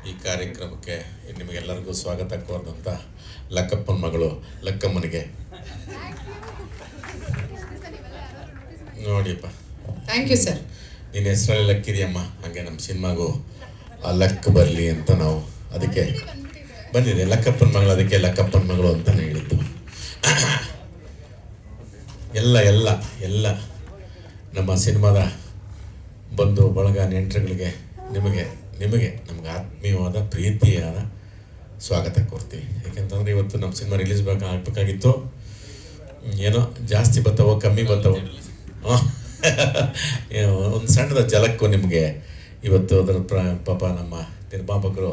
ಈ ಕಾರ್ಯಕ್ರಮಕ್ಕೆ ನಿಮಗೆಲ್ಲರಿಗೂ ಸ್ವಾಗತ ಕೋರಿದಂಥ ಲಕ್ಕಪ್ಪನ ಮಗಳು ಲಕ್ಕಮ್ಮನಿಗೆ ನೋಡಿಯಪ್ಪ. Thank you sir. ನಿನ್ನ ಹೆಸರಲ್ಲಿ ಲಕ್ಕಿದೆಯಮ್ಮ, ಹಾಗೆ ನಮ್ಮ ಸಿನಿಮಾಗೂ ಆ ಲಕ್ ಬರಲಿ ಅಂತ ನಾವು ಅದಕ್ಕೆ ಬಂದಿದೆ. ಲಕ್ಕಪ್ಪನ ಮಗಳು, ಅದಕ್ಕೆ ಲಕ್ಕಪ್ಪನ ಮಗಳು ಅಂತಲೇ ಹೇಳಿದ್ದು. ಎಲ್ಲ ಎಲ್ಲ ಎಲ್ಲ ನಮ್ಮ ಸಿನಿಮಾದ ಬಂಧು ಬಳಗ ನೆಂಟರುಗಳಿಗೆ ನಿಮಗೆ ನಮಗೆ ಆತ್ಮೀಯವಾದ ಪ್ರೀತಿಯಾದ ಸ್ವಾಗತ ಕೋರ್ತೀವಿ. ಯಾಕೆಂತಂದರೆ ಇವತ್ತು ನಮ್ಮ ಸಿನಿಮಾ ರಿಲೀಸ್ ಆಗಬೇಕಾಗಿತ್ತು. ಏನೋ ಜಾಸ್ತಿ ಬರ್ತಾವೋ ಕಮ್ಮಿ ಬರ್ತಾವೋ ಒಂದು ಸಣ್ಣದ ಜಲಕ್ಕೂ ನಿಮಗೆ ಇವತ್ತು ಅದರ ಪಾಪ ನಮ್ಮ ನಿರ್ಮಾಪಕರು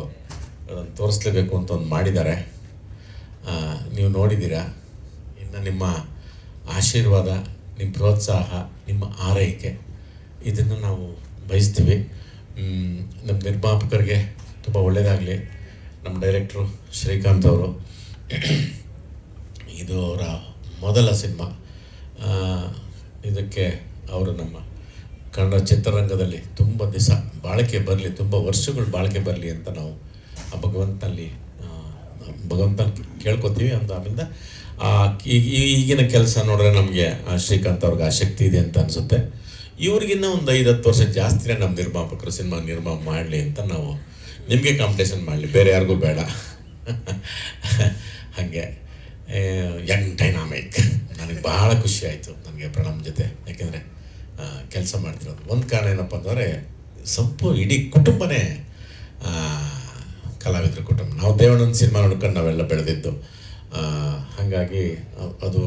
ಅದನ್ನು ತೋರಿಸ್ಲೇಬೇಕು ಅಂತ ಒಂದು ಮಾಡಿದ್ದಾರೆ. ನೀವು ನೋಡಿದ್ದೀರಾ. ಇನ್ನು ನಿಮ್ಮ ಆಶೀರ್ವಾದ, ನಿಮ್ಮ ಪ್ರೋತ್ಸಾಹ, ನಿಮ್ಮ ಆರೈಕೆ ಇದನ್ನು ನಾವು ಬಯಸ್ತೀವಿ. ನಮ್ಮ ನಿರ್ಮಾಪಕರಿಗೆ ತುಂಬ ಒಳ್ಳೆಯದಾಗಲಿ. ನಮ್ಮ ಡೈರೆಕ್ಟ್ರು ಶ್ರೀಕಾಂತ್ ಅವರು, ಇದು ಅವರ ಮೊದಲ ಸಿನಿಮಾ. ಇದಕ್ಕೆ ಅವರು ನಮ್ಮ ಕನ್ನಡ ಚಿತ್ರರಂಗದಲ್ಲಿ ತುಂಬ ದಿವಸ ಬಾಳಿಕೆ ಬರಲಿ, ತುಂಬ ವರ್ಷಗಳು ಬಾಳಿಕೆ ಬರಲಿ ಅಂತ ನಾವು ಆ ಭಗವಂತನಲ್ಲಿ ಕೇಳ್ಕೊತೀವಿ. ಅಂತ ಆಮೇಲೆ ಈಗಿನ ಕೆಲಸ ನೋಡಿದ್ರೆ ನಮಗೆ ಶ್ರೀಕಾಂತ್ ಅವ್ರಿಗೆ ಆಸಕ್ತಿ ಇದೆ ಅಂತ ಅನಿಸುತ್ತೆ. ಇವ್ರಿಗಿನ್ನ ಒಂದು 5-10 ವರ್ಷ ಜಾಸ್ತಿನೇ ನಮ್ಮ ನಿರ್ಮಾಪಕರು ಸಿನಿಮಾ ನಿರ್ಮಾಣ ಮಾಡಲಿ ಅಂತ ನಾವು ನಿಮಗೆ ಕಾಂಪಿಟೇಷನ್ ಮಾಡಲಿ, ಬೇರೆ ಯಾರಿಗೂ ಬೇಡ. ಹಾಗೆ ಯಂಗ್ ಡೈನಾಮಿಕ್ ನನಗೆ ಭಾಳ ಖುಷಿ ಆಯಿತು ನನಗೆ ಪ್ರಣಮ್ ಜೊತೆ. ಯಾಕೆಂದರೆ ಕೆಲಸ ಮಾಡ್ತಿರೋದು ಒಂದು ಕಾರಣ ಏನಪ್ಪ ಅಂದರೆ ಇಡೀ ಕುಟುಂಬನೇ ಕಲಾವಿದ್ರ ಕುಟುಂಬ. ನಾವು ದೇವಣ್ಣನ ಸಿನಿಮಾ ನೋಡ್ಕೊಂಡು ನಾವೆಲ್ಲ ಬೆಳೆದಿದ್ದು. ಹಾಗಾಗಿ ಅದು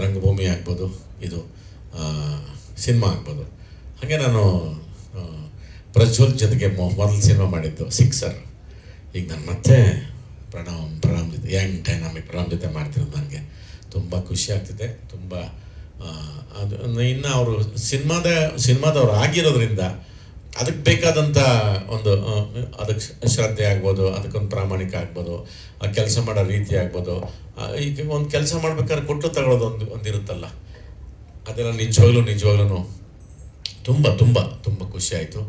ರಂಗಭೂಮಿ ಆಗ್ಬೋದು, ಇದು ಸಿನಿಮಾ ಆಗ್ಬೋದು. ಹಾಗೆ ನಾನು ಪ್ರಜ್ವಲ್ ಜೊತೆಗೆ ಮೊದಲು ಸಿನಿಮಾ ಮಾಡಿದ್ದು ಸಿಕ್ಸರ್. ಈಗ ನಾನು ಮತ್ತೆ ಪ್ರಣಮ್ ಜೊತೆ ಯಂಗ್ ಡೈನಾಮಿಕ್ ಪ್ರಣಮ್ ಜೊತೆ ಮಾಡ್ತಿರೋದು ನನಗೆ ತುಂಬ ಖುಷಿ ಆಗ್ತಿದೆ. ತುಂಬ ಅದು ಇನ್ನು ಅವರು ಸಿನಿಮಾದವ್ರು ಆಗಿರೋದ್ರಿಂದ ಅದಕ್ಕೆ ಬೇಕಾದಂಥ ಒಂದು ಅದಕ್ಕೆ ಶ್ರದ್ಧೆ ಆಗ್ಬೋದು, ಅದಕ್ಕೊಂದು ಪ್ರಾಮಾಣಿಕ ಆಗ್ಬೋದು, ಆ ಕೆಲಸ ಮಾಡೋ ರೀತಿ ಆಗ್ಬೋದು. ಈಗ ಒಂದು ಕೆಲಸ ಮಾಡ್ಬೇಕಾದ್ರೆ ಕೊಟ್ಟು ತಗೊಳ್ಳೋದು ಒಂದಿರುತ್ತಲ್ಲ, ಅದೆಲ್ಲ ನಿಜವಾಗ್ಲೂ ತುಂಬ ತುಂಬ ತುಂಬ ಖುಷಿ ಆಯಿತು.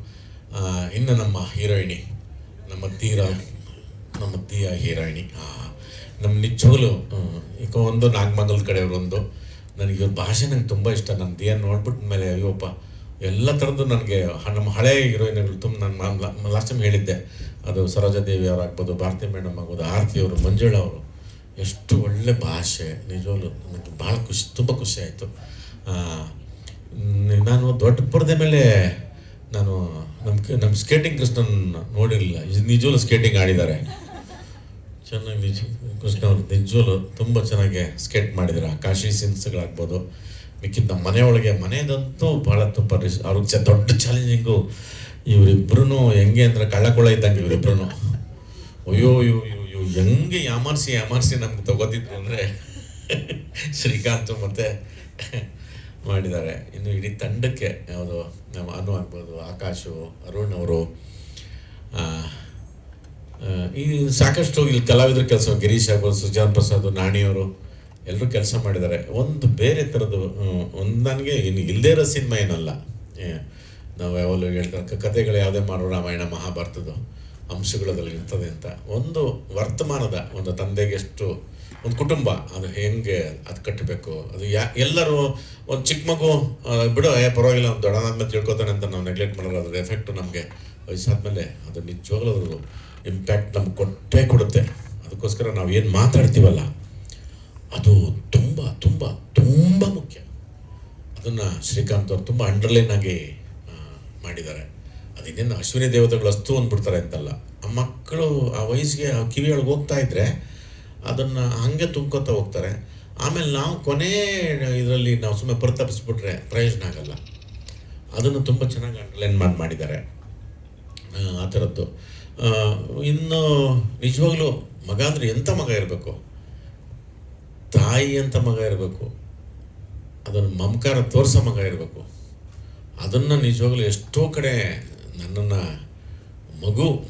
ಇನ್ನು ನಮ್ಮ ಹೀರೋಯಿನಿ, ನಮ್ಮ ತೀಯ ಹೀರೋಯಿನಿ, ನಮ್ಮ ನಿಜವಾಗ್ಲೂ ಈಗ ಒಂದು ನಾಗಮಂಗಲದ ಕಡೆಯವರೊಂದು ನನಗೆ ಇವ್ರ ಭಾಷೆ ನಂಗೆ ತುಂಬ ಇಷ್ಟ. ನನ್ನ ದಿಯನ್ನು ನೋಡ್ಬಿಟ್ಟ ಮೇಲೆ ಅಯ್ಯೋಪ್ಪ ಎಲ್ಲ ಥರದ್ದು ನನಗೆ ನಮ್ಮ ಹಳೆ ಹೀರೋಯಿನ್ಗಳು ತುಂಬ ನಾನು ಲಾಸ್ಟ್ ಟೈಮ್ ಹೇಳಿದ್ದೆ. ಅದು ಸರೋಜಾದೇವಿ ಅವರಾಗ್ಬೋದು, ಭಾರತಿ ಮೇಡಮ್ ಆಗ್ಬೋದು, ಆರತಿ ಅವರು, ಮಂಜುಳಾ ಅವರು, ಎಷ್ಟು ಒಳ್ಳೆ ಭಾಷೆ. ನಿಜವಾಗ್ಲೂ ನನಗೆ ಭಾಳ ತುಂಬ ಖುಷಿ ಆಯಿತು. ನಾನು ದೊಡ್ಡ ಪರದೆ ಮೇಲೆ ನಾನು ನಮ್ಮ ಸ್ಕೇಟಿಂಗ್ ಕೃಷ್ಣನ್ ನೋಡಿರಲಿಲ್ಲ. ನಿಜವಲ್ಲೂ ಸ್ಕೇಟಿಂಗ್ ಆಡಿದ್ದಾರೆ ಚೆನ್ನಾಗಿ. ಕೃಷ್ಣ ಅವರು ನಿಜವಲ್ಲೂ ತುಂಬ ಚೆನ್ನಾಗಿ ಸ್ಕೇಟ್ ಮಾಡಿದ್ದಾರೆ. ಕಾಶಿ ಸೀನ್ಸ್ಗಳಾಗ್ಬೋದು, ಮಿಕ್ಕಿದ ನಮ್ಮ ಮನೆಯದಂತೂ ಭಾಳ ತುಂಬ ಅವ್ರಿಗೆ ದೊಡ್ಡ ಚಾಲೆಂಜಿಂಗು. ಇವರಿಬ್ರು ಹೆಂಗೆ ಅಂದ್ರೆ ಕಳ್ಳಕೊಳ್ಳ ಇದ್ದಂಗೆ ಇವರಿಬ್ರು. ಅಯ್ಯೋ ಹೆಂಗೆ ಯಾಮಾರಿಸಿ ನಮ್ಗೆ ತಗೋತಿದ್ರು ಅಂದರೆ ಶ್ರೀಕಾಂತ್ ಮತ್ತು ಮಾಡಿದ್ದಾರೆ. ಇನ್ನು ಇಡೀ ತಂಡಕ್ಕೆ ಯಾವುದು ನಮ್ಮ ಅನು ಆಗ್ಬೋದು, ಆಕಾಶು, ಅರುಣ್ ಅವರು, ಈ ಸಾಕಷ್ಟು ಇಲ್ಲಿ ಕಲಾವಿದ್ರ ಕೆಲಸ, ಗಿರೀಶ್ ಆಗ್ಬೋದು, ಸುಜಾನ್ ಪ್ರಸಾದ್, ನಾಣಿಯವರು ಎಲ್ಲರೂ ಕೆಲಸ ಮಾಡಿದ್ದಾರೆ. ಒಂದು ಬೇರೆ ಥರದ್ದು ಒಂದು ನನಗೆ ಇನ್ನು ಇಲ್ಲದೇ ಇರೋ ಸಿನಿಮಾ ಏನಲ್ಲ. ನಾವು ಯಾವಾಗಲೂ ಹೇಳ್ತಾರೆ ಕಥೆಗಳು ಯಾವುದೇ ಮಾಡೋ ರಾಮಾಯಣ ಮಹಾಭಾರತದ ಅಂಶಗಳಲ್ಲಿ ಇರ್ತದೆ ಅಂತ. ಒಂದು ವರ್ತಮಾನದ ಒಂದು ತಂದೆಗೆ ಎಷ್ಟು ಒಂದು ಕುಟುಂಬ ಅದು ಹೆಂಗೆ ಅದು ಕಟ್ಟಬೇಕು, ಅದು ಎಲ್ಲರೂ ಒಂದು ಚಿಕ್ಕ ಮಗು ಬಿಡು ಪರವಾಗಿಲ್ಲ ಒಂದು ದೊಡ್ಡದಾದ್ಮೇಲೆ ತಿಳ್ಕೊತಾನೆ ಅಂತ ನಾವು ನೆಗ್ಲೆಕ್ಟ್ ಮಾಡೋದು. ಅದ್ರ ಎಫೆಕ್ಟು ನಮಗೆ ವಯಸ್ಸಾದ್ಮೇಲೆ ಅದು ನಿಜವಾಗ್ಲೂ ಅದ್ರ ಇಂಪ್ಯಾಕ್ಟ್ ನಮ್ಗೆ ಕೊಡುತ್ತೆ. ಅದಕ್ಕೋಸ್ಕರ ನಾವು ಏನು ಮಾತಾಡ್ತೀವಲ್ಲ ಅದು ತುಂಬ ತುಂಬ ತುಂಬ ಮುಖ್ಯ. ಅದನ್ನು ಶ್ರೀಕಾಂತ್ ಅವರು ತುಂಬ ಅಂಡರ್ಲೈನ್ ಆಗಿ ಮಾಡಿದ್ದಾರೆ. ಅದಿನ್ನೇನು ಅಶ್ವಿನಿ ದೇವತೆಗಳು ಅಸ್ತು ಅಂದ್ಬಿಡ್ತಾರೆ ಅಂತಲ್ಲ. ಆ ಮಕ್ಕಳು ಆ ವಯಸ್ಸಿಗೆ ಆ ಕಿವಿಯೊಳಗೆ ಹೋಗ್ತಾ ಇದ್ದರೆ ಅದನ್ನು ಹಾಗೆ ತುಂಬ್ಕೊತಾ ಹೋಗ್ತಾರೆ. ಆಮೇಲೆ ನಾವು ಕೊನೆ ಇದರಲ್ಲಿ ನಾವು ಸುಮ್ಮನೆ ಪರಿತಪಿಸ್ಬಿಟ್ರೆ ಪ್ರಯೋಜನ ಆಗಲ್ಲ. ಅದನ್ನು ತುಂಬ ಚೆನ್ನಾಗಿ ಅಂಡರ್ಲೈನ್ ಮಾಡಿದ್ದಾರೆ ಆ ಥರದ್ದು. ಇನ್ನು ನಿಜವಾಗ್ಲೂ ಮಗ ಅಂದರೆ ಎಂಥ ಮಗ ಇರಬೇಕು, ತಾಯಿ ಅಂತ ಮಗ ಇರಬೇಕು, ಅದನ್ನು ಮಮಕಾರ ತೋರಿಸೋ ಮಗ ಇರಬೇಕು. ಅದನ್ನು ನಿಜವಾಗ್ಲೂ ಎಷ್ಟೋ ಕಡೆ ನನ್ನನ್ನು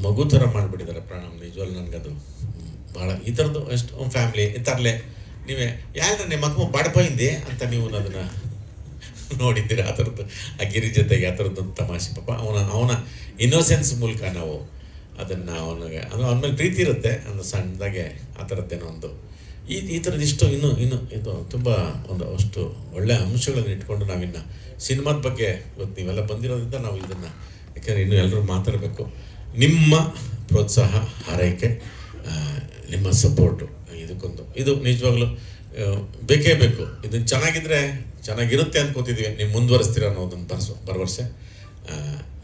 ಮಗು ಥರ ಮಾಡಿಬಿಟ್ಟಿದ್ದಾರೆ ಪ್ರಣಮ್. ನಿಜವಾಗ್ಲೂ ನನಗದು ಭಾಳ ಈ ಥರದ್ದು ಎಷ್ಟು ಫ್ಯಾಮ್ಲಿ ತರಲೆ ನೀವೇ ಯಾರು ನಿಮ್ಮ ಮಕ್ಕ ಬಡಪೈಂದೆ ಅಂತ ನೀವು ಅದನ್ನು ನೋಡಿದ್ದೀರ. ಆ ಥರದ್ದು ಆ ಗಿರಿ ಜೊತೆಗೆ ಆ ಥರದ್ದು ತಮಾಷೆ ಪಾಪ ಅವನ ಇನ್ನೋಸೆನ್ಸ್ ಮೂಲಕ ನಾವು ಅದನ್ನು ಅವನಿಗೆ ಅವನ ಮೇಲೆ ಪ್ರೀತಿ ಇರುತ್ತೆ, ಒಂದು ಸಣ್ಣದಾಗೆ ಆ ಥರದ್ದೇನೋ ಒಂದು ಈ ಥರದಿಷ್ಟು ಇನ್ನೂ ಇದು ತುಂಬ ಒಂದು ಅಷ್ಟು ಒಳ್ಳೆಯ ಅಂಶಗಳನ್ನು ಇಟ್ಕೊಂಡು ನಾವಿನ್ನು ಸಿನಿಮಾದ ಬಗ್ಗೆ ಇವತ್ತು ನೀವೆಲ್ಲ ಬಂದಿರೋದ್ರಿಂದ ನಾವು ಇದನ್ನು, ಯಾಕೆಂದರೆ ಇನ್ನೂ ಎಲ್ಲರೂ ಮಾತಾಡಬೇಕು. ನಿಮ್ಮ ಪ್ರೋತ್ಸಾಹ, ಹಾರೈಕೆ, ನಿಮ್ಮ ಸಪೋರ್ಟು ಇದು ನಿಜವಾಗ್ಲೂ ಬೇಕೇ ಬೇಕು. ಇದನ್ನು ಚೆನ್ನಾಗಿದ್ದರೆ ಚೆನ್ನಾಗಿರುತ್ತೆ ಅನ್ಕೋತಿದ್ವಿ, ನೀವು ಮುಂದುವರಿಸ್ತೀರ ಅನ್ನೋದನ್ನು ಭರವಸೆ.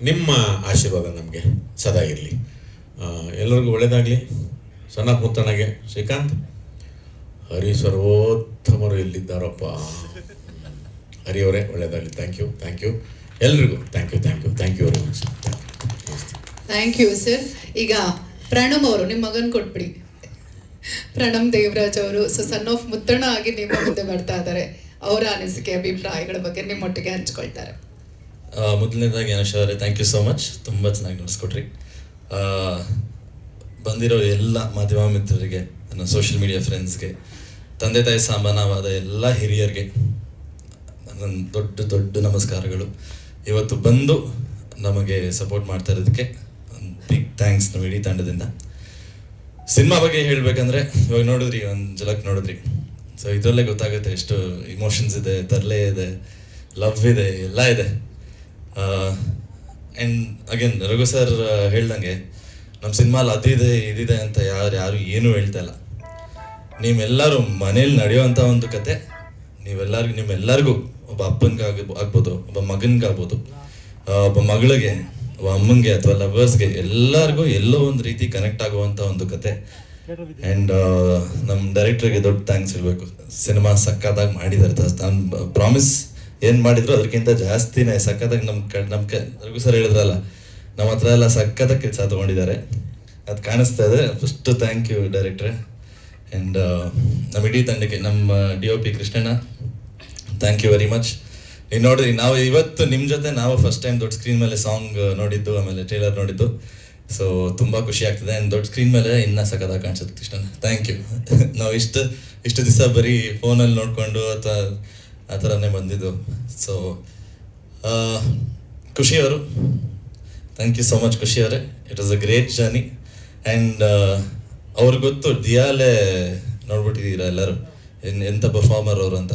ನಿಮ್ಮ ಆಶೀರ್ವಾದ ನಮಗೆ ಸದಾ ಇರಲಿ. ಎಲ್ಲರಿಗೂ ಒಳ್ಳೆಯದಾಗಲಿ. ಸಣ್ಣ ಮುತ್ತಣ್ಣಗೆ ಶ್ರೀಕಾಂತ್, ಹರಿ ಸರ್ವೋತ್ತಮರು ಎಲ್ಲಿದ್ದಾರಪ್ಪ, ಹರಿಯವರೇ ಒಳ್ಳೆಯದಾಗಲಿ. ಥ್ಯಾಂಕ್ ಯು ಎಲ್ರಿಗೂ. Thank you very much. Thank you sir. ಈಗ ಪ್ರಣಮ್ ಅವರು ನಿಮ್ಮ ಮಗನ್ ಕೊಟ್ಬಿಡಿ. ಪ್ರಣಮ್ ದೇವರಾಜ್ ಅವರು ಸನ್ ಆಫ್ ಮುತ್ತಣ್ಣ ಆಗಿ ನಿಮ್ಮ ಮುಂದೆ ಬರ್ತಾ ಇದ್ದಾರೆ. ಅವರ ಅನಿಸಿಕೆ ಅಭಿಪ್ರಾಯಗಳ ಬಗ್ಗೆ ನಿಮ್ಮೊಟ್ಟಿಗೆ ಹಂಚ್ಕೊಳ್ತಾರೆ. ಮೊದಲನೇದಾಗಿ ಅನುಷಾ ಅವರೇ ಥ್ಯಾಂಕ್ ಯು ಸೋ ಮಚ್. ತುಂಬ ಚೆನ್ನಾಗಿ ನಡೆಸ್ಕೊಟ್ರಿ. ಬಂದಿರೋ ಎಲ್ಲ ಮಾಧ್ಯಮ ಮಿತ್ರರಿಗೆ, ನನ್ನ ಸೋಷಿಯಲ್ ಮೀಡಿಯಾ ಫ್ರೆಂಡ್ಸ್ಗೆ, ತಂದೆ ತಾಯಿ ಸಮಾನವಾದ ಎಲ್ಲ ಹಿರಿಯರಿಗೆ ನನ್ನ ದೊಡ್ಡ ನಮಸ್ಕಾರಗಳು. ಇವತ್ತು ಬಂದು ನಮಗೆ ಸಪೋರ್ಟ್ ಮಾಡ್ತಾ ಇರೋದಕ್ಕೆ ಬಿಗ್ ಥ್ಯಾಂಕ್ಸ್ ನಮ್ಮ ಇಡೀ ತಂಡದಿಂದ. ಸಿನಿಮಾ ಬಗ್ಗೆ ಹೇಳಬೇಕಂದ್ರೆ ಇವಾಗ ನೋಡಿದ್ರಿ, ಒಂದು ಝಲಕ್ ನೋಡಿದ್ರಿ. ಸೊ ಇದರಲ್ಲೇ ಗೊತ್ತಾಗುತ್ತೆ ಎಷ್ಟು ಇಮೋಷನ್ಸ್ ಇದೆ, ತರಲೆ ಇದೆ, ಲವ್ ಇದೆ, ಎಲ್ಲ ಇದೆ. ಆ್ಯಂಡ್ ಅಗೇನ್ ರಘು ಸರ್ ಹೇಳ್ದಂಗೆ ನಮ್ಮ ಸಿನಿಮಾಲ್ ಅದಿದೆ ಇದಿದೆ ಅಂತ ಯಾರು ಏನೂ ಹೇಳ್ತಾ ಇಲ್ಲ. ನೀವೆಲ್ಲರೂ ಮನೇಲಿ ನಡೆಯೋವಂಥ ಒಂದು ಕತೆ ನಿಮ್ಮೆಲ್ಲರಿಗೂ ಒಬ್ಬ ಆಗ್ಬೋದು, ಒಬ್ಬ ಮಗನಿಗಾಗ್ಬೋದು, ಒಬ್ಬ ಮಗಳಿಗೆ, ಒಬ್ಬ ಅಮ್ಮಂಗೆ ಅಥವಾ ಲವರ್ಸ್ಗೆ ಎಲ್ಲರಿಗೂ ಎಲ್ಲೋ ಒಂದು ರೀತಿ ಕನೆಕ್ಟ್ ಆಗುವಂಥ ಒಂದು ಕತೆ. ಆ್ಯಂಡ್ ನಮ್ಮ ಡೈರೆಕ್ಟ್ರಿಗೆ ದೊಡ್ಡ ಥ್ಯಾಂಕ್ಸ್ ಇರಬೇಕು. ಸಿನಿಮಾ ಸಕ್ಕತ್ತಾಗಿ ಮಾಡಿದ್ದಾರೆ. ನಾನು ಪ್ರಾಮಿಸ್ ಏನು ಮಾಡಿದ್ರು ಅದಕ್ಕಿಂತ ಜಾಸ್ತಿನೇ ಸಕ್ಕತ್ತಾಗಿ ನಮ್ಮ ರಘು ಸರ್ ಹೇಳಿದ್ರಲ್ಲ, ನಮ್ಮ ಹತ್ರ ಎಲ್ಲ ಸಕ್ಕತ್ತಾಗಿ ಕೆಲಸ ತೊಗೊಂಡಿದ್ದಾರೆ, ಅದು ಕಾಣಿಸ್ತಾ ಇದೆ. ಫಸ್ಟ್ ಥ್ಯಾಂಕ್ ಯು ಡೈರೆಕ್ಟ್ರೆ. ಆ್ಯಂಡ್ ನಮ್ಮ ಇಡೀ ತಂಡಕ್ಕೆ, ನಮ್ಮ DOP ಕೃಷ್ಣಣ್ಣ, ಥ್ಯಾಂಕ್ ಯು ವೆರಿ ಮಚ್. ನೀವು ನೋಡಿದ್ರಿ, ನಾವು ಇವತ್ತು ನಿಮ್ಮ ಜೊತೆ ನಾವು ಫಸ್ಟ್ ಟೈಮ್ ದೊಡ್ಡ ಸ್ಕ್ರೀನ್ ಮೇಲೆ ಸಾಂಗ್ ನೋಡಿದ್ದು, ಆಮೇಲೆ ಟ್ರೇಲರ್ ನೋಡಿದ್ದು. ಸೊ ತುಂಬ ಖುಷಿ ಆಗ್ತದೆ. ಆ್ಯಂಡ್ ದೊಡ್ಡ ಸ್ಕ್ರೀನ್ ಮೇಲೆ ಇನ್ನೂ ಸಕ್ಕತ್ತಾಗಿ ಕಾಣಿಸುತ್ತೆ ಕೃಷ್ಣಣ್ಣ. Thank you. ನಾವು ಇಷ್ಟು ದಿವಸ ಬರೀ ಫೋನಲ್ಲಿ ನೋಡಿಕೊಂಡು ಅಥವಾ ಆ ಥರನೇ ಬಂದಿದ್ದು. ಸೊ ಖುಷಿಯವರು, ಥ್ಯಾಂಕ್ ಯು ಸೋ ಮಚ್ ಖುಷಿಯವರೇ. It was a great journey. And ಅವ್ರಿಗೆ ಗೊತ್ತು, ದಿಯಾಲೆ ನೋಡ್ಬಿಟ್ಟಿದ್ದೀರಾ ಎಲ್ಲರೂ ಎಂಥ ಪರ್ಫಾರ್ಮರ್ ಅವರು ಅಂತ.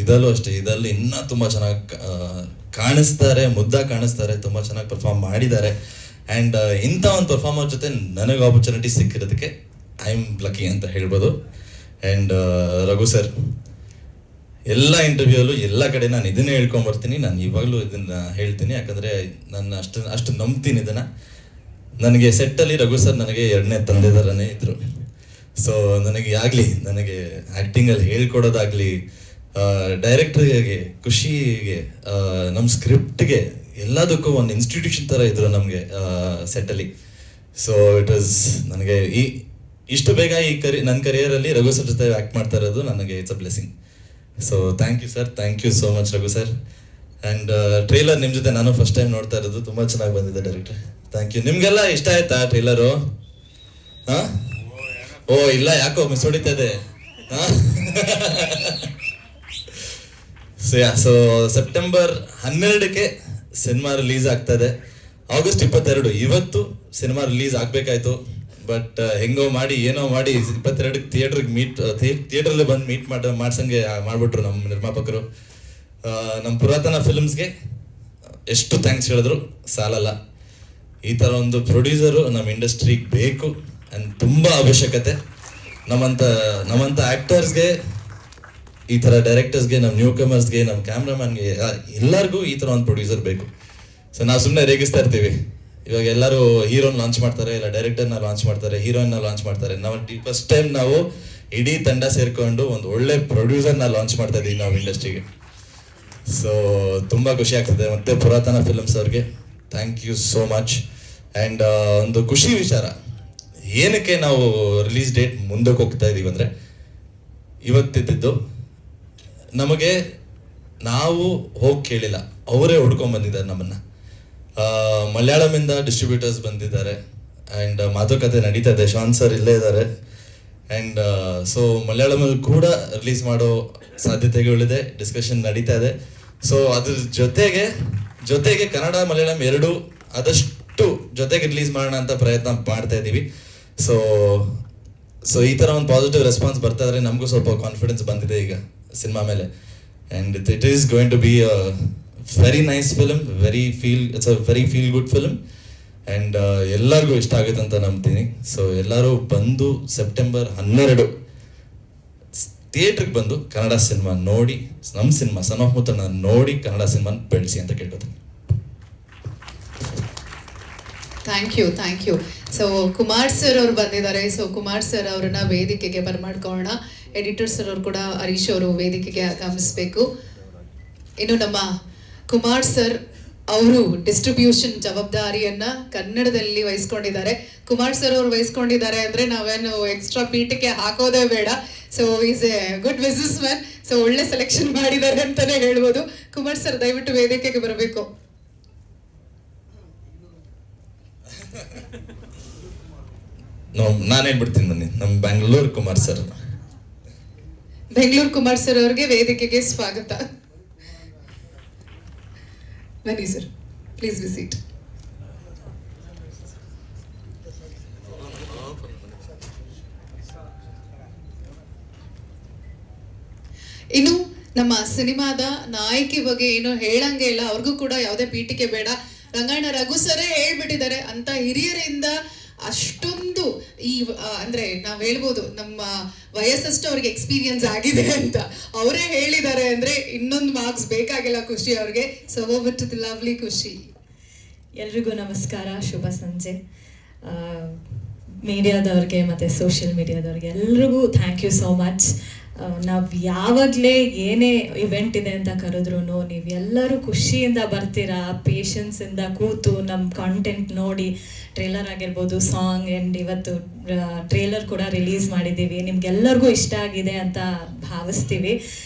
ಇದಲ್ಲೂ ಅಷ್ಟೇ, ಇದರಲ್ಲಿ ಇನ್ನೂ ತುಂಬ ಚೆನ್ನಾಗಿ ಕಾಣಿಸ್ತಾರೆ, ಮುದ್ದಾಗಿ ಕಾಣಿಸ್ತಾರೆ, ತುಂಬ ಚೆನ್ನಾಗಿ ಪರ್ಫಾರ್ಮ್ ಮಾಡಿದ್ದಾರೆ. ಆ್ಯಂಡ್ ಇಂಥ ಒಂದು ಪರ್ಫಾರ್ಮರ್ ಜೊತೆ ನನಗೆ ಆಪರ್ಚುನಿಟಿ ಸಿಕ್ಕಿರೋದಕ್ಕೆ ಐ ಆಮ್ ಲಕ್ಕಿ ಅಂತ ಹೇಳ್ಬೋದು. ಆ್ಯಂಡ್ ರಘು ಸರ್, ಎಲ್ಲ ಇಂಟರ್ವ್ಯೂಲ್ಲೂ ಎಲ್ಲ ಕಡೆ ನಾನು ಇದನ್ನೇ ಹೇಳ್ಕೊಂಬರ್ತೀನಿ. ನಾನು ಇವಾಗಲೂ ಇದನ್ನು ಹೇಳ್ತೀನಿ, ಯಾಕಂದರೆ ನಾನು ಅಷ್ಟು ನಂಬ್ತೀನಿ ಇದನ್ನು. ನನಗೆ ಸೆಟ್ಟಲ್ಲಿ ರಘು ಸರ್ ನನಗೆ ಎರಡನೇ ತಂದೆ ಥರನೇ ಇದ್ದರು. ಸೊ ನನಗೆ ಆ್ಯಕ್ಟಿಂಗಲ್ಲಿ ಹೇಳ್ಕೊಡೋದಾಗಲಿ, ಡೈರೆಕ್ಟ್ರಿಗೆ, ಖುಷಿಗೆ, ನಮ್ಮ ಸ್ಕ್ರಿಪ್ಟ್ಗೆ, ಎಲ್ಲದಕ್ಕೂ ಒಂದು ಇನ್ಸ್ಟಿಟ್ಯೂಷನ್ ಥರ ಇದ್ರು ನಮಗೆ ಸೆಟ್ಟಲ್ಲಿ. ಸೊ ಇಟ್ ವಾಸ್ ನನಗೆ ಇಷ್ಟು ಬೇಗ ನನ್ನ ಕರಿಯರಲ್ಲಿ ರಘು ಸರ್ ಜೊತೆ ಆ್ಯಕ್ಟ್ ಮಾಡ್ತಾ ಇರೋದು ನನಗೆ it's a blessing. So thank you sir, thank you so much Raghu sir. And trailer ನಿಮ್ಮ ಜೊತೆ ನಾನು ಫಸ್ಟ್ ಟೈಮ್ ನೋಡ್ತಾ ಇರೋದು, ತುಂಬ ಚೆನ್ನಾಗಿ ಬಂದಿದೆ ಡೈರೆಕ್ಟರ್. Thank you. ನಿಮಗೆಲ್ಲ ಇಷ್ಟ ಆಯ್ತಾ ಟ್ರೈಲರು? ಹಾಂ, ಓ ಇಲ್ಲ, ಯಾಕೋ ಮಿಸ್ ಹೊಡಿತಾ ಇದೆ. ಹಾಂ, ಸೊ ಸೆಪ್ಟೆಂಬರ್ 12ಕ್ಕೆ ಸಿನಿಮಾ ರಿಲೀಸ್ ಆಗ್ತಾ ಇದೆ. ಆಗಸ್ಟ್ 22 ಇವತ್ತು ಸಿನಿಮಾ ರಿಲೀಸ್ ಆಗಬೇಕಾಯ್ತು. ಬಟ್ ಹೆಂಗೋ ಮಾಡಿ ಏನೋ ಮಾಡಿ 22ಕ್ಕೆ ಥಿಯೇಟ್ರಲ್ಲಿ ಬಂದು ಮೀಟ್ ಮಾಡ್ಸಂಗೆ ಮಾಡಿಬಿಟ್ರು ನಮ್ಮ ನಿರ್ಮಾಪಕರು. ನಮ್ಮ ಪುರಾತನ ಫಿಲ್ಮ್ಸ್ಗೆ ಎಷ್ಟು ಥ್ಯಾಂಕ್ಸ್ ಹೇಳಿದ್ರು ಸಾಲಲ್ಲ. ಈ ಥರ ಒಂದು ಪ್ರೊಡ್ಯೂಸರು ನಮ್ಮ ಇಂಡಸ್ಟ್ರಿಗೆ ಬೇಕು ಆ್ಯಂಡ್ ತುಂಬ ಅವಶ್ಯಕತೆ. ನಮ್ಮಂಥ ಆ್ಯಕ್ಟರ್ಸ್ಗೆ, ಈ ಥರ ಡೈರೆಕ್ಟರ್ಸ್ಗೆ, ನಮ್ಮ ನ್ಯೂ ಕಮರ್ಸ್ಗೆ, ನಮ್ಮ ಕ್ಯಾಮ್ರಾಮನ್ಗೆ, ಎಲ್ಲರಿಗೂ ಈ ಥರ ಒಂದು ಪ್ರೊಡ್ಯೂಸರ್ ಬೇಕು. ಸೊ ನಾವು ಸುಮ್ಮನೆ ರೇಗಿಸ್ತಾ ಇರ್ತೀವಿ. ಇವಾಗ ಎಲ್ಲರೂ ಹೀರೋನ ಲಾಂಚ್ ಮಾಡ್ತಾರೆ, ಇಲ್ಲ ಡೈರೆಕ್ಟರ್ನ ಲಾಂಚ್ ಮಾಡ್ತಾರೆ, ಹೀರೋಯಿನ್ನ ಲಾಂಚ್ ಮಾಡ್ತಾರೆ. ನಾವು ಫಸ್ಟ್ ಟೈಮ್ ನಾವು ಇಡೀ ತಂಡ ಸೇರಿಕೊಂಡು ಒಂದು ಒಳ್ಳೆ ಪ್ರೊಡ್ಯೂಸರ್ನ ಲಾಂಚ್ ಮಾಡ್ತಾ ಇದ್ದೀವಿ ನಾವು ಇಂಡಸ್ಟ್ರಿಗೆ. ಸೊ ತುಂಬ ಖುಷಿ ಆಗ್ತದೆ. ಮತ್ತು ಪುರಾತನ ಫಿಲ್ಮ್ಸ್ ಅವ್ರಿಗೆ thank you so much. And ಒಂದು ಖುಷಿ ವಿಚಾರ, ಏನಕ್ಕೆ ನಾವು ರಿಲೀಸ್ ಡೇಟ್ ಮುಂದಕ್ಕೆ ಹೋಗ್ತಾ ಇದ್ದೀವಿ ಅಂದರೆ, ಇವತ್ತಿದ್ದು ನಮಗೆ ನಾವು ಹೋಗಿ ಕೇಳಿಲ್ಲ, ಅವರೇ ಹುಡ್ಕೊಂಡ್ ಬಂದಿದ್ದಾರೆ ನಮ್ಮನ್ನು. ಮಲಯಾಳಮಿಂದ ಡಿಸ್ಟ್ರಿಬ್ಯೂಟರ್ಸ್ ಬಂದಿದ್ದಾರೆ. ಆ್ಯಂಡ್ ಮಾತುಕತೆ ನಡೀತಾ ಇದೆ, ಶಾನ್ ಸರ್ ಇಲ್ಲೇ ಇದ್ದಾರೆ. ಆ್ಯಂಡ್ ಸೊ ಮಲಯಾಳಮಲ್ಲಿ ಕೂಡ ರಿಲೀಸ್ ಮಾಡೋ ಸಾಧ್ಯತೆಗಳಿದೆ, ಡಿಸ್ಕಷನ್ ನಡೀತಾ ಇದೆ. ಸೊ ಅದ್ರ ಜೊತೆಗೆ ಕನ್ನಡ ಮಲಯಾಳಂ ಎರಡೂ ಆದಷ್ಟು ಆದಷ್ಟು ಜೊತೆಗೆ ರಿಲೀಸ್ ಮಾಡೋಣ ಅಂತ ಪ್ರಯತ್ನ ಮಾಡ್ತಾ ಇದ್ದೀವಿ. ಸೊ ಈ ಥರ ಒಂದು ಪಾಸಿಟಿವ್ ರೆಸ್ಪಾನ್ಸ್ ಬರ್ತಾ ಇದ್ರೆ ನಮಗೂ ಸ್ವಲ್ಪ ಕಾನ್ಫಿಡೆನ್ಸ್ ಬಂದಿದೆ ಈಗ ಸಿನಿಮಾ ಮೇಲೆ. And it is going to be a very nice film, it's a very feel good film. And ಎಲ್ಲರಿಗೂ ಇಷ್ಟ ಆಗುತ್ತೆ ಅಂತ ನಂಬ್ತೀನಿ. ಸೊ ಎಲ್ಲರೂ ಬಂದು ಸೆಪ್ಟೆಂಬರ್ 12 ಥಿಯೇಟ್ರಿಗೆ ಬಂದು ಕನ್ನಡ ಸಿನಿಮಾ ನೋಡಿ, ನಮ್ಮ ಸಿನಿಮಾ ಸನ್ ಆಫ್ ಮುತ್ತಣ್ಣ ನೋಡಿ ಕನ್ನಡ ಸಿನಿಮಾನ ಬೆಳೆಸಿ ಅಂತ ಕೇಳ್ಕೊತೀನಿ. Thank you. So Kumar sir ಅವ್ರು ಬಂದಿದ್ದಾರೆ. ಸೊ ಕುಮಾರ್ ಸರ್ ಅವ್ರನ್ನ ವೇದಿಕೆಗೆ ಬರ್ಮಾಡ್ಕೊಳ್ಳೋಣ. ಎಡಿಟರ್ ಸರ್ ಅವರು ಕೂಡ ಹರೀಶ್ ಅವರು ವೇದಿಕೆಗೆ ಆಗಮಿಸಬೇಕು. ಇನ್ನು ನಮ್ಮ ಕುಮಾರ್ ಸರ್ ಅವರು ಡಿಸ್ಟ್ರಿಬ್ಯೂಷನ್ ಜವಾಬ್ದಾರಿಯನ್ನ ಕನ್ನಡದಲ್ಲಿ ವಹಿಸ್ಕೊಂಡಿದ್ದಾರೆ. ಕುಮಾರ್ ಸರ್ ಅವರು ವಹಿಸ್ಕೊಂಡಿದ್ದಾರೆ ಅಂದ್ರೆ ನಾವೇನು ಎಕ್ಸ್ಟ್ರಾ ಪೀಠಕ್ಕೆ ಹಾಕೋದೇ ಬೇಡ. So is A good business man. So ಒಳ್ಳೆ ಸೆಲೆಕ್ಷನ್ ಮಾಡಿದ್ದಾರೆ ಅಂತಾನೆ ಹೇಳ್ಬೋದು. ಕುಮಾರ್ ಸರ್ ದಯವಿಟ್ಟು ವೇದಿಕೆಗೆ ಬರಬೇಕು. ನಾನು ಹೇಳ್ಬಿಡ್ತೀನಿ ಬನ್ನಿ, ನಮ್ಮ ಬೆಂಗಳೂರು ಕುಮಾರ್ ಸರ್. ಬೆಂಗಳೂರು ಕುಮಾರ್ ಸರ್ ಅವ್ರಿಗೆ ವೇದಿಕೆಗೆ ಸ್ವಾಗತ. ಬನ್ನಿ ಸರ್, ಪ್ಲೀಸ್ ವಿಸಿಟ್. ಇನ್ನು ನಮ್ಮ ಸಿನಿಮಾದ ನಾಯಕಿ ಬಗ್ಗೆ ಏನು ಹೇಳಂಗೆ ಇಲ್ಲ, ಅವ್ರಿಗೂ ಕೂಡ ಯಾವುದೇ ಪೀಠಿಕೆ ಬೇಡ. ರಂಗಾಯಣ ರಘು ಸರೇ ಹೇಳ್ಬಿಟ್ಟಿದ್ದಾರೆ. ಅಂತ ಹಿರಿಯರಿಂದ ಅಷ್ಟೊಂದು ಅಂದ್ರೆ ನಾವ್ ಹೇಳ್ಬೋದು ನಮ್ಮ ವಯಸ್ಸಷ್ಟು ಅವ್ರಿಗೆ ಎಕ್ಸ್ಪೀರಿಯನ್ಸ್ ಆಗಿದೆ ಅಂತ ಅವರೇ ಹೇಳಿದ್ದಾರೆ ಅಂದ್ರೆ ಇನ್ನೊಂದು ಮಾರ್ಕ್ಸ್ ಬೇಕಾಗಿಲ್ಲ ಖುಷಿ ಅವ್ರಿಗೆ. So over to the lovely Khushi. ಎಲ್ರಿಗೂ ನಮಸ್ಕಾರ, ಶುಭ ಸಂಜೆ. ಮೀಡಿಯಾದವ್ರಿಗೆ ಮತ್ತು ಸೋಷಿಯಲ್ ಮೀಡಿಯಾದವ್ರಿಗೆ ಎಲ್ರಿಗೂ ಥ್ಯಾಂಕ್ ಯು ಸೋ ಮಚ್. ನಾವು ಯಾವಾಗಲೇ ಏನೇ ಇವೆಂಟ್ ಇದೆ ಅಂತ ಕರೆದ್ರೂ ನೀವೆಲ್ಲರೂ ಖುಷಿಯಿಂದ ಬರ್ತೀರಾ, ಪೇಷನ್ಸಿಂದ ಕೂತು ನಮ್ಮ ಕಾಂಟೆಂಟ್ ನೋಡಿ, ಟ್ರೇಲರ್ ಆಗಿರ್ಬೋದು, ಸಾಂಗ್, ಆ್ಯಂಡ್ ಇವತ್ತು ಟ್ರೇಲರ್ ಕೂಡ ರಿಲೀಸ್ ಮಾಡಿದ್ದೀವಿ. ನಿಮ್ಗೆಲ್ಲರಿಗೂ ಇಷ್ಟ ಆಗಿದೆ ಅಂತ ಭಾವಿಸ್ತೀವಿ.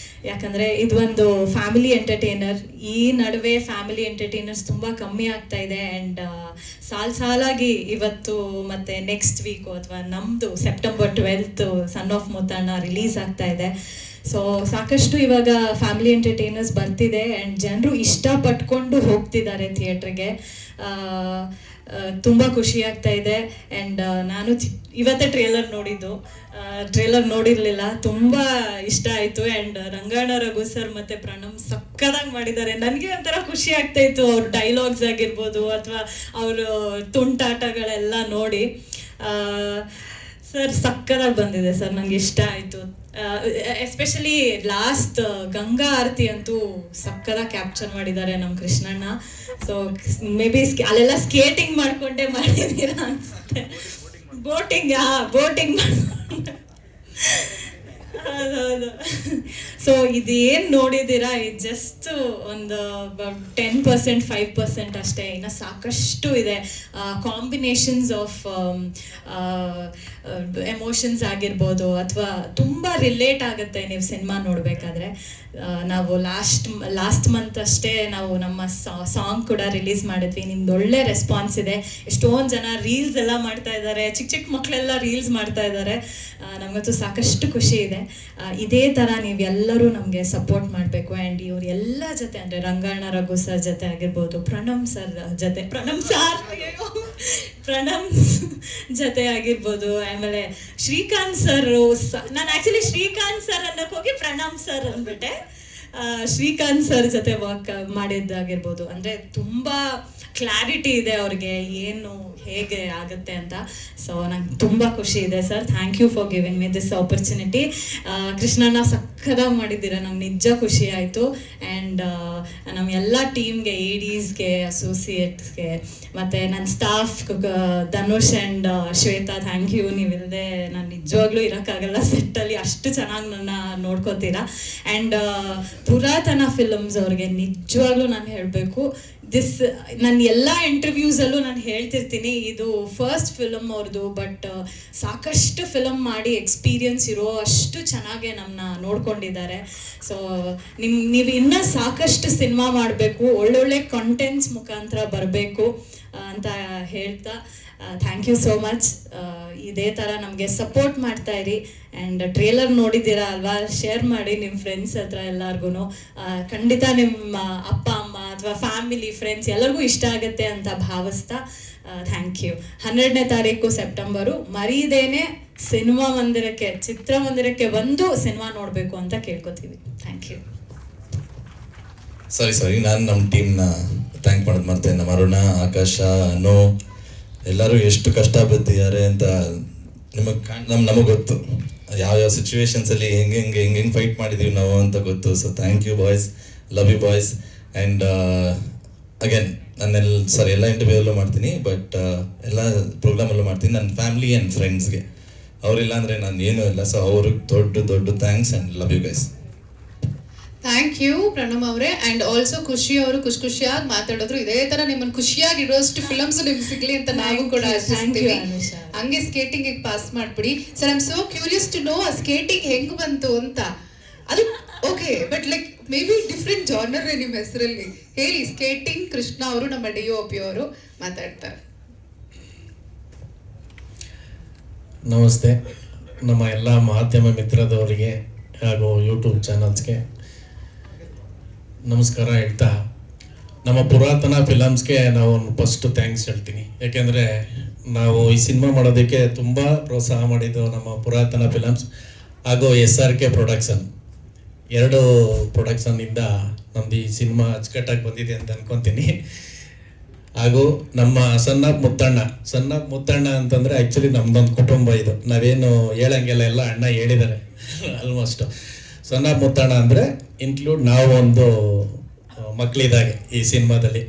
ಯಾಕಂದರೆ ಇದೊಂದು ಫ್ಯಾಮಿಲಿ ಎಂಟರ್ಟೈನರ್. ಈ ನಡುವೆ ಫ್ಯಾಮಿಲಿ ಎಂಟರ್ಟೈನರ್ಸ್ ತುಂಬ ಕಮ್ಮಿ ಆಗ್ತಾ ಇದೆ. ಆ್ಯಂಡ್ ಸಾಲಾಗಿ ಇವತ್ತು ಮತ್ತು ನೆಕ್ಸ್ಟ್ ವೀಕು ಅಥವಾ ನಮ್ಮದು September 12 son of Muttanna release ಆಗ್ತಾ ಇದೆ. ಸೊ ಸಾಕಷ್ಟು ಇವಾಗ ಫ್ಯಾಮಿಲಿ ಎಂಟರ್ಟೈನರ್ಸ್ ಬರ್ತಿದೆ ಆ್ಯಂಡ್ ಜನರು ಇಷ್ಟಪಟ್ಕೊಂಡು ಹೋಗ್ತಿದ್ದಾರೆ ಥಿಯೇಟ್ರಿಗೆ. ತುಂಬ ಖುಷಿ ಆಗ್ತಾ ಇದೆ. ಆ್ಯಂಡ್ ನಾನು ಇವತ್ತೇ ಟ್ರೇಲರ್ ನೋಡಿದ್ದು, ಟ್ರೇಲರ್ ನೋಡಿರಲಿಲ್ಲ, ತುಂಬ ಇಷ್ಟ ಆಯಿತು. ಆ್ಯಂಡ್ ರಂಗಾಯಣ ರಘು ಸರ್ ಮತ್ತು ಪ್ರಣಮ್ ಸಕ್ಕದಾಗಿ ಮಾಡಿದ್ದಾರೆ. ನನಗೆ ಒಂಥರ ಖುಷಿ ಆಗ್ತಾಯಿತ್ತು ಅವ್ರ ಡೈಲಾಗ್ಸ್ ಆಗಿರ್ಬೋದು ಅಥವಾ ಅವ್ರ ತುಂಟಾಟಗಳೆಲ್ಲ ನೋಡಿ. ಸರ್ ಸಕ್ಕದಾಗಿ ಬಂದಿದೆ ಸರ್, ನನಗೆ ಇಷ್ಟ ಆಯಿತು. ಎಸ್ಪೆಷಲಿ ಲಾಸ್ಟ್ ಗಂಗಾ ಆರತಿ ಅಂತೂ ಸಕ್ಕದಾಗಿ ಕ್ಯಾಪ್ಚರ್ ಮಾಡಿದ್ದಾರೆ ನಮ್ಮ ಕೃಷ್ಣಣ್ಣ. ಸೊ ಮೇ ಬಿ ಅಲ್ಲೆಲ್ಲ ಸ್ಕೇಟಿಂಗ್ ಮಾಡಿಕೊಂಡೇ ಮಾಡಿದ್ದೀರಾ ಅನಿಸುತ್ತೆ. ಬೋಟಿಂಗ್ ಮಾಡ್ಕೊಂಡು ಹೌದೌದು. ಸೊ ಇದೇನು ನೋಡಿದ್ದೀರಾ, ಇದು ಜಸ್ಟ್ ಒಂದು 10%, 5% ಅಷ್ಟೇ. ಇನ್ನು ಸಾಕಷ್ಟು ಇದೆ. ಕಾಂಬಿನೇಷನ್ಸ್ ಆಫ್ ಎಮೋಷನ್ಸ್ ಆಗಿರ್ಬೋದು ಅಥವಾ ತುಂಬ ರಿಲೇಟ್ ಆಗುತ್ತೆ ನೀವು ಸಿನಿಮಾ ನೋಡಬೇಕಾದ್ರೆ. ನಾವು ಲಾಸ್ಟ್ ಮಂತ್ ಅಷ್ಟೇ ನಾವು ನಮ್ಮ ಸಾಂಗ್ ಕೂಡ ರಿಲೀಸ್ ಮಾಡಿದ್ವಿ. ನಿಮ್ದು ಒಳ್ಳೆ ರೆಸ್ಪಾನ್ಸ್ ಇದೆ. ಎಷ್ಟೊಂದು ಜನ ರೀಲ್ಸ್ ಎಲ್ಲ ಮಾಡ್ತಾ ಇದ್ದಾರೆ, ಚಿಕ್ಕ ಮಕ್ಕಳೆಲ್ಲ ರೀಲ್ಸ್ ಮಾಡ್ತಾ ಇದ್ದಾರೆ. ನಮಗಂತೂ ಸಾಕಷ್ಟು ಖುಷಿ ಇದೆ. ಇದೇ ಥರ ನೀವೆಲ್ಲರೂ ನಮಗೆ ಸಪೋರ್ಟ್ ಮಾಡಬೇಕು. ಆ್ಯಂಡ್ ಇವ್ರು ಎಲ್ಲ ಜೊತೆ ಅಂದರೆ ರಂಗಾಯಣ ರಘು ಸರ್ ಜೊತೆ ಆಗಿರ್ಬೋದು, ಪ್ರಣಮ್ ಜೊತೆ ಆಗಿರ್ಬೋದು, ಆಮೇಲೆ ಶ್ರೀಕಾಂತ್ ಸರ್. ನಾನು ಆ್ಯಕ್ಚುಲಿ ಶ್ರೀಕಾಂತ್ ಸರ್ ಅನ್ನೋಕೆ ಹೋಗಿ ಪ್ರಣಮ್ ಸರ್ ಅಂದ್ಬಿಟ್ಟೆ. ಶ್ರೀಕಾಂತ್ ಸರ್ ಜೊತೆ ವರ್ಕ್ ಮಾಡಿದ್ದಾಗಿರ್ಬೋದು. ಅಂದರೆ ತುಂಬ ಕ್ಲಾರಿಟಿ ಇದೆ ಅವ್ರಿಗೆ ಏನು ಹೇಗೆ ಆಗುತ್ತೆ ಅಂತ. ಸೊ ನಂಗೆ ತುಂಬ ಖುಷಿ ಇದೆ sir. Thank you for giving me this opportunity. ಕೃಷ್ಣಣ್ಣ ಸಕ್ಕದಾಗಿ ಮಾಡಿದ್ದೀರಾ, ನಂಗೆ ನಿಜ ಖುಷಿ ಆಯಿತು. ಆ್ಯಂಡ್ ನಮ್ಮ ಎಲ್ಲ ಟೀಮ್ಗೆ, ADsಗೆ, ಅಸೋಸಿಯೇಟ್ಸ್ಗೆ ಮತ್ತು ನನ್ನ staff Dhanush and Shweta, thank you. ನೀವಿಲ್ಲದೆ ನಾನು ನಿಜವಾಗ್ಲೂ ಇರೋಕ್ಕಾಗಲ್ಲ ಸೆಟ್ಟಲ್ಲಿ, ಅಷ್ಟು ಚೆನ್ನಾಗಿ ನನ್ನ ನೋಡ್ಕೋತೀರಾ. ಆ್ಯಂಡ್ ಪುರಾತನ ಫಿಲಮ್ಸ್ ಅವ್ರಿಗೆ ನಿಜವಾಗ್ಲೂ ನಾನು ಹೇಳಬೇಕು, ನನ್ನ ಎಲ್ಲ ಇಂಟರ್ವ್ಯೂಸಲ್ಲೂ ನಾನು ಹೇಳ್ತಿರ್ತೀನಿ, ಇದು ಫಸ್ಟ್ ಫಿಲಮ್ ಅವ್ರದ್ದು. ಬಟ್ ಸಾಕಷ್ಟು ಫಿಲಮ್ ಮಾಡಿ ಎಕ್ಸ್ಪೀರಿಯನ್ಸ್ ಇರೋ ಅಷ್ಟು ಚೆನ್ನಾಗೆ ನಮ್ಮನ್ನ ನೋಡ್ಕೊಂಡಿದ್ದಾರೆ. ಸೊ ನೀವು ಇನ್ನೂ ಸಾಕಷ್ಟು ಸಿನಿಮಾ ಮಾಡಬೇಕು, ಒಳ್ಳೊಳ್ಳೆ ಕಂಟೆಂಟ್ಸ್ ಮುಖಾಂತರ ಬರಬೇಕು ಅಂತ ಹೇಳ್ತಾ ಥ್ಯಾಂಕ್ ಯು ಸೋ ಮಚ್. ಇದೇ ಥರ ನಮಗೆ ಸಪೋರ್ಟ್ ಮಾಡ್ತಾ ಇರಿ. ಆ್ಯಂಡ್ ಟ್ರೇಲರ್ ನೋಡಿದ್ದೀರಾ ಅಲ್ವಾ, ಶೇರ್ ಮಾಡಿ ನಿಮ್ಮ ಫ್ರೆಂಡ್ಸ್ ಹತ್ರ ಎಲ್ಲರಿಗೂ. ಖಂಡಿತ ನಿಮ್ಮ ಅಪ್ಪ ಅಮ್ಮ ಅಥವಾ ಫ್ಯಾಮಿಲಿ ಫ್ರೆಂಡ್ಸ್ ಎಲ್ಲರಿಗೂ ಇಷ್ಟ ಆಗುತ್ತೆ ಅಂತ ಭಾವಿಸ್ತಾ ಥ್ಯಾಂಕ್ ಯು. 12ನೇ ತಾರೀಕು ಸೆಪ್ಟೆಂಬರು ಮರೀದೇನೆ ಚಿತ್ರಮಂದಿರಕ್ಕೆ ಬಂದು ಸಿನಿಮಾ ನೋಡಬೇಕು ಅಂತ ಕೇಳ್ಕೊತೀವಿ. Thank you. ಸಾರಿ ನಾನು ನಮ್ಮ ಟೀಮ್ನ ಥ್ಯಾಂಕ್ ಮಾಡೋದು ಮರ್ತೇನೆ. ನಮ್ಮ ಅರುಣ, ಆಕಾಶ, ಅನು ಎಲ್ಲರೂ ಎಷ್ಟು ಕಷ್ಟ ಬಿದ್ದಿದ್ದಾರೆ ಅಂತ ನಮಗೆ ಗೊತ್ತು. ಯಾವ ಸಿಚುವೇಶನ್ಸಲ್ಲಿ ಹೆಂಗೆ ಫೈಟ್ ಮಾಡಿದ್ದೀವಿ ನಾವು ಅಂತ ಗೊತ್ತು. So thank you boys, love you boys. And again ಎಲ್ಲ ಇಂಟರ್ವ್ಯೂಲ್ಲೂ ಮಾಡ್ತೀನಿ, ಬಟ್ ಎಲ್ಲ ಪ್ರೋಗ್ರಾಮಲ್ಲೂ ಮಾಡ್ತೀನಿ. ನನ್ನ ಫ್ಯಾಮಿಲಿ ಆ್ಯಂಡ್ ಫ್ರೆಂಡ್ಸ್ಗೆ ಅವರಿಲ್ಲ ಅಂದರೆ ನಾನು ಏನೂ ಇಲ್ಲ. ಸೊ ಅವ್ರಿಗೆ ದೊಡ್ಡ thanks and love you guys. Thank you Pranam ಅವರೇ. ಅಂಡ್ ಆಲ್ಸೋ ಖುಷಿ ಅವರು ಖುಷಿಯಾಗಿ ಮಾತಾಡಿದ್ರು. ಇದೇ ತರ ನಿಮ್ಮನ್ನು ಖುಷಿಯಾಗಿ ಇರೋಷ್ಟು ಫಿಲಮ್ಸ್ ನಿಮ್ಗೆ ಸಿಗ್ಲಿ ಅಂತ ನಾವು ಕೂಡ ಆಶಿಸ್ತೀವಿ. ಹಂಗೆ ಸ್ಕೇಟಿಂಗ್ ಪಾಸ್ ಮಾಡ್ಬಿಡಿ sir. I am so curious to know ಆ ಸ್ಕೇಟಿಂಗ್ ಹೆಂಗ್ ಬಂತು ಅಂತ. ಅದು okay, but like maybe different genre ನಿಮ್ಮ ಹೆಸರಲ್ಲಿ. ಹೇಳಿ, ಸ್ಕೇಟಿಂಗ್. ಕೃಷ್ಣ ಅವರು ನಮ್ಮ DOP ಅವರು ಮಾತಾಡ್ತಾರೆ. ನಮಸ್ತೆ. ನಮ್ಮ ಎಲ್ಲ ಮಾಧ್ಯಮ ಮಿತ್ರದವರಿಗೆ ಹಾಗೂ ಯೂಟ್ಯೂಬ್ ಚಾನಲ್ಸ್ಗೆ ನಮಸ್ಕಾರ ಹೇಳ್ತಾ, ನಮ್ಮ ಪುರಾತನ ಫಿಲಮ್ಸ್ಗೆ ನಾವು ಫಸ್ಟ್ ಥ್ಯಾಂಕ್ಸ್ ಹೇಳ್ತೀನಿ. ಯಾಕೆಂದರೆ ನಾವು ಈ ಸಿನಿಮಾ ಮಾಡೋದಕ್ಕೆ ತುಂಬ ಪ್ರೋತ್ಸಾಹ ಮಾಡಿದ್ದು ನಮ್ಮ ಪುರಾತನ ಫಿಲಮ್ಸ್ ಹಾಗೂ SRK ಪ್ರೊಡಕ್ಷನ್. 2 ಪ್ರೊಡಕ್ಷನ್ನಿಂದ ನಮ್ಮದು ಈ ಸಿನಿಮಾ ಅಚ್ಚುಕಟ್ಟಾಗಿ ಬಂದಿದೆ ಅಂತ ಅನ್ಕೊತೀನಿ. ಹಾಗೂ ನಮ್ಮ ಸಣ್ಣ ಮುತ್ತಣ್ಣ ಅಂತಂದರೆ ಆ್ಯಕ್ಚುಲಿ ನಮ್ಮದೊಂದು ಕುಟುಂಬ ಇದು. ನಾವೇನು ಹೇಳಂಗೆಲ್ಲ ಎಲ್ಲ ಅಣ್ಣ ಹೇಳಿದ್ದಾರೆ ಆಲ್ಮೋಸ್ಟ್. ಸಣ್ಣ ಮುತ್ತಣ್ಣ ಅಂದರೆ ಇನ್ಕ್ಲೂಡ್ ನಾವು ಒಂದು ಮಕ್ಕಳಿದ್ದಾಗೆ ಈ ಸಿನಿಮಾದಲ್ಲಿ.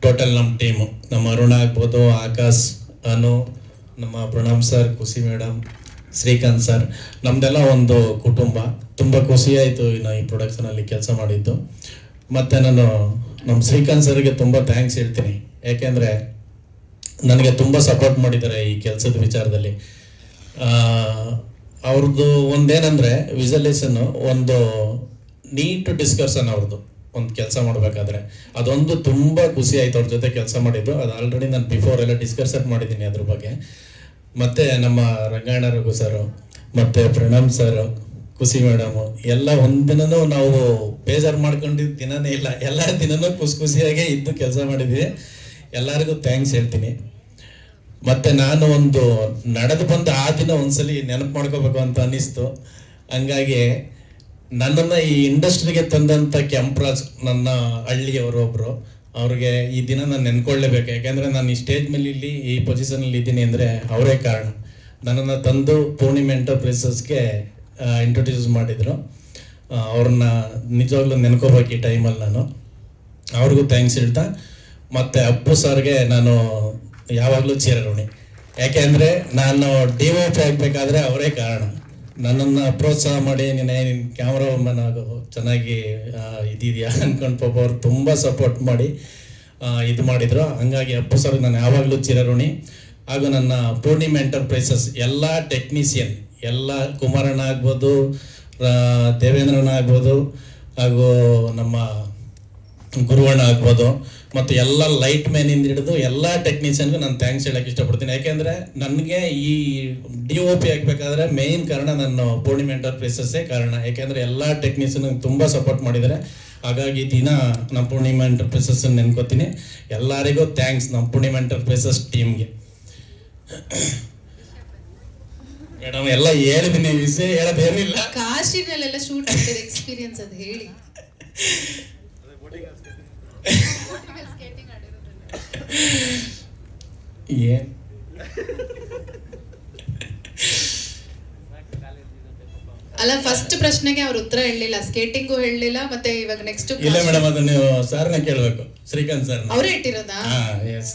ಟೋಟಲ್ ನಮ್ಮ ಟೀಮು, ನಮ್ಮ ಅರುಣ ಆಗ್ಬೋದು, ಆಕಾಶ್, ಅನು, ನಮ್ಮ ಪ್ರಣಮ್ ಸರ್, ಖುಷಿ ಮೇಡಮ್, ಶ್ರೀಕಾಂತ್ ಸರ್, ನಮ್ಮದೆಲ್ಲ ಒಂದು ಕುಟುಂಬ. ತುಂಬ ಖುಷಿಯಾಯಿತು ಇನ್ನು ಈ ಪ್ರೊಡಕ್ಷನಲ್ಲಿ ಕೆಲಸ ಮಾಡಿದ್ದು. ಮತ್ತು ನಾನು ನಮ್ಮ ಶ್ರೀಕಾಂತ್ ಸರ್ಗೆ ತುಂಬ ಥ್ಯಾಂಕ್ಸ್ ಹೇಳ್ತೀನಿ. ಯಾಕೆಂದರೆ ನನಗೆ ತುಂಬ ಸಪೋರ್ಟ್ ಮಾಡಿದ್ದಾರೆ ಈ ಕೆಲಸದ ವಿಚಾರದಲ್ಲಿ. ಅವ್ರದ್ದು ಒಂದೇನಂದರೆ ವಿಜುವಲೈಸನ್ನು, ಒಂದು ನೀಟ್ ಡಿಸ್ಕಷನ್ ಅವ್ರದ್ದು ಒಂದು ಕೆಲಸ ಮಾಡಬೇಕಾದ್ರೆ ಅದೊಂದು ತುಂಬ ಖುಷಿ ಆಯಿತು ಅವ್ರ ಜೊತೆ ಕೆಲಸ ಮಾಡಿದ್ದು. ಅದು ಆಲ್ರೆಡಿ ನಾನು ಬಿಫೋರ್ ಎಲ್ಲ ಡಿಸ್ಕಷನ್ ಮಾಡಿದ್ದೀನಿ ಅದ್ರ ಬಗ್ಗೆ. ಮತ್ತು ನಮ್ಮ ರಂಗಾಯಣ ರಘು ಸರು ಮತ್ತು ಪ್ರಣಮ್ ಸರ್, ಖುಷಿ ಮೇಡಮು ಎಲ್ಲ ಒಂದಿನೂ ನಾವು ಬೇಜಾರು ಮಾಡ್ಕೊಂಡಿದ್ದ ದಿನನೇ ಇಲ್ಲ. ಎಲ್ಲ ದಿನನೂ ಖುಷಿಯಾಗೇ ಇದ್ದು ಕೆಲಸ ಮಾಡಿದ್ವಿ. ಎಲ್ಲರಿಗೂ ಥ್ಯಾಂಕ್ಸ್ ಹೇಳ್ತೀನಿ. ಮತ್ತು ನಾನು ಒಂದು ನಡೆದು ಬಂದ ಆ ದಿನ ಒಂದ್ಸಲಿ ನೆನಪು ಮಾಡ್ಕೋಬೇಕು ಅಂತ ಅನ್ನಿಸ್ತು. ಹಂಗಾಗಿ ನನ್ನನ್ನು ಈ ಇಂಡಸ್ಟ್ರಿಗೆ ತಂದಂಥ ಕೆಂಪರಾಜ್, ನನ್ನ ಹಳ್ಳಿಯವರೊಬ್ಬರು, ಅವ್ರಿಗೆ ಈ ದಿನ ನಾನು ನೆನ್ಕೊಳ್ಳೇಬೇಕು. ಯಾಕೆಂದರೆ ನಾನು ಈ ಸ್ಟೇಜ್ ಮೇಲೆ ಇಲ್ಲಿ ಈ ಪೊಸಿಷನಲ್ಲಿ ಇದ್ದೀನಿ ಅಂದರೆ ಅವರೇ ಕಾರಣ. ನನ್ನನ್ನು ತಂದು ಪೂರ್ಣಿಮೆ ಎಂಟರ್ಪ್ರೈಸಸ್ಗೆ ಇಂಟ್ರೊಡ್ಯೂಸ್ ಮಾಡಿದರು. ಅವ್ರನ್ನ ನಿಜವಾಗ್ಲೂ ನೆನ್ಕೋಬೇಕು ಈ ಟೈಮಲ್ಲಿ ನಾನು. ಅವ್ರಿಗೂ ಥ್ಯಾಂಕ್ಸ್ ಹೇಳ್ತಾ, ಮತ್ತು ಅಪ್ಪು ಸರ್ಗೆ ನಾನು ಯಾವಾಗಲೂ ಚಿರಋಣಿ. ಯಾಕೆಂದರೆ ನಾನು DOP ಆಗಬೇಕಾದ್ರೆ ಅವರೇ ಕಾರಣ. ನನ್ನನ್ನು ಪ್ರೋತ್ಸಾಹ ಮಾಡಿ ನಿನ್ನ ಕ್ಯಾಮ್ರಾ ವುಮನ್ ಆಗೋ ಚೆನ್ನಾಗಿ ಇದಿದೆಯಾ ಅಂದ್ಕೊಂಡು ಪಾಪ ಅವ್ರು ತುಂಬ ಸಪೋರ್ಟ್ ಮಾಡಿ ಇದು ಮಾಡಿದರು. ಹಂಗಾಗಿ ಅಪ್ಪು ಸರ್ಗೆ ನಾನು ಯಾವಾಗಲೂ ಚಿರಋಣಿ. ಹಾಗೂ ನನ್ನ ಪೂರ್ಣಿಮೆ ಎಂಟರ್ಪ್ರೈಸಸ್ ಎಲ್ಲ ಟೆಕ್ನಿಷಿಯನ್, ಎಲ್ಲ ಕುಮಾರಣ್ಣ ಆಗ್ಬೋದು, ದೇವೇಂದ್ರಣ್ಣ ಆಗ್ಬೋದು, ಹಾಗೂ ನಮ್ಮ ಗುರುವಣ್ಣ ಆಗ್ಬೋದು, ಮತ್ತು ಎಲ್ಲ ಲೈಟ್ ಮ್ಯಾನಿಂದ ಹಿಡಿದು ಎಲ್ಲ ಟೆಕ್ನಿಷಿಯನ್ಗೂ ನಾನು ಥ್ಯಾಂಕ್ಸ್ ಹೇಳೋಕ್ಕೆ ಇಷ್ಟಪಡ್ತೀನಿ. ಯಾಕೆಂದರೆ ನನಗೆ ಈ DOP ಆಗಬೇಕಾದ್ರೆ ಮೇಯ್ನ್ ಕಾರಣ ನನ್ನ ಪೂರ್ಣಿಮೆ ಎಂಟರ್ಪ್ರೈಸಸ್ಸೇ ಕಾರಣ. ಯಾಕೆಂದರೆ ಎಲ್ಲ ಟೆಕ್ನಿಷಿಯನ್ಗೆ ತುಂಬ ಸಪೋರ್ಟ್ ಮಾಡಿದ್ದಾರೆ. ಹಾಗಾಗಿ ದಿನ ನಮ್ಮ ಪೂರ್ಣಿಮೆ ಎಂಟರ್ಪ್ರೈಸಸ್ ನೆನ್ಕೋತೀನಿ. ಎಲ್ಲರಿಗೂ ಥ್ಯಾಂಕ್ಸ್ ನಮ್ಮ ಪೂರ್ಣಿಮೆ ಎಂಟರ್ಪ್ರೈಸಸ್ ಟೀಮ್ಗೆ. ಮೇಡಮ್ ಎಲ್ಲ ಹೇಳಿದ್ದೀನಿ, ವಿಷಯ ಹೇಳೋದೇನಿಲ್ಲ. ಕಾಶಿನಲ್ಲೆಲ್ಲ ಶೂಟ್ ಮಾಡಿದ ಎಕ್ಸ್ಪೀರಿಯನ್ಸ್ ಅದು ಹೇಳಿ. ಏನ್ ಅಲ್ಲ, ಫಸ್ಟ್ ಪ್ರಶ್ನೆಗೆ ಅವ್ರ ಉತ್ತರ ಹೇಳಲಿಲ್ಲ, ಸ್ಕೇಟಿಂಗು ಹೇಳಲಿಲ್ಲ. ಮತ್ತೆ ಇವಾಗ ನೆಕ್ಸ್ಟ್ ಇಲ್ಲ ಮೇಡಮ್, ಅದನ್ನ ನೀವು ಸರ್ನ ಕೇಳಬೇಕು, ಶ್ರೀಕಾಂತ್ ಸರ್. ಅವರೇ ಇಟ್ಟಿರೋದಾ? ಎಸ್.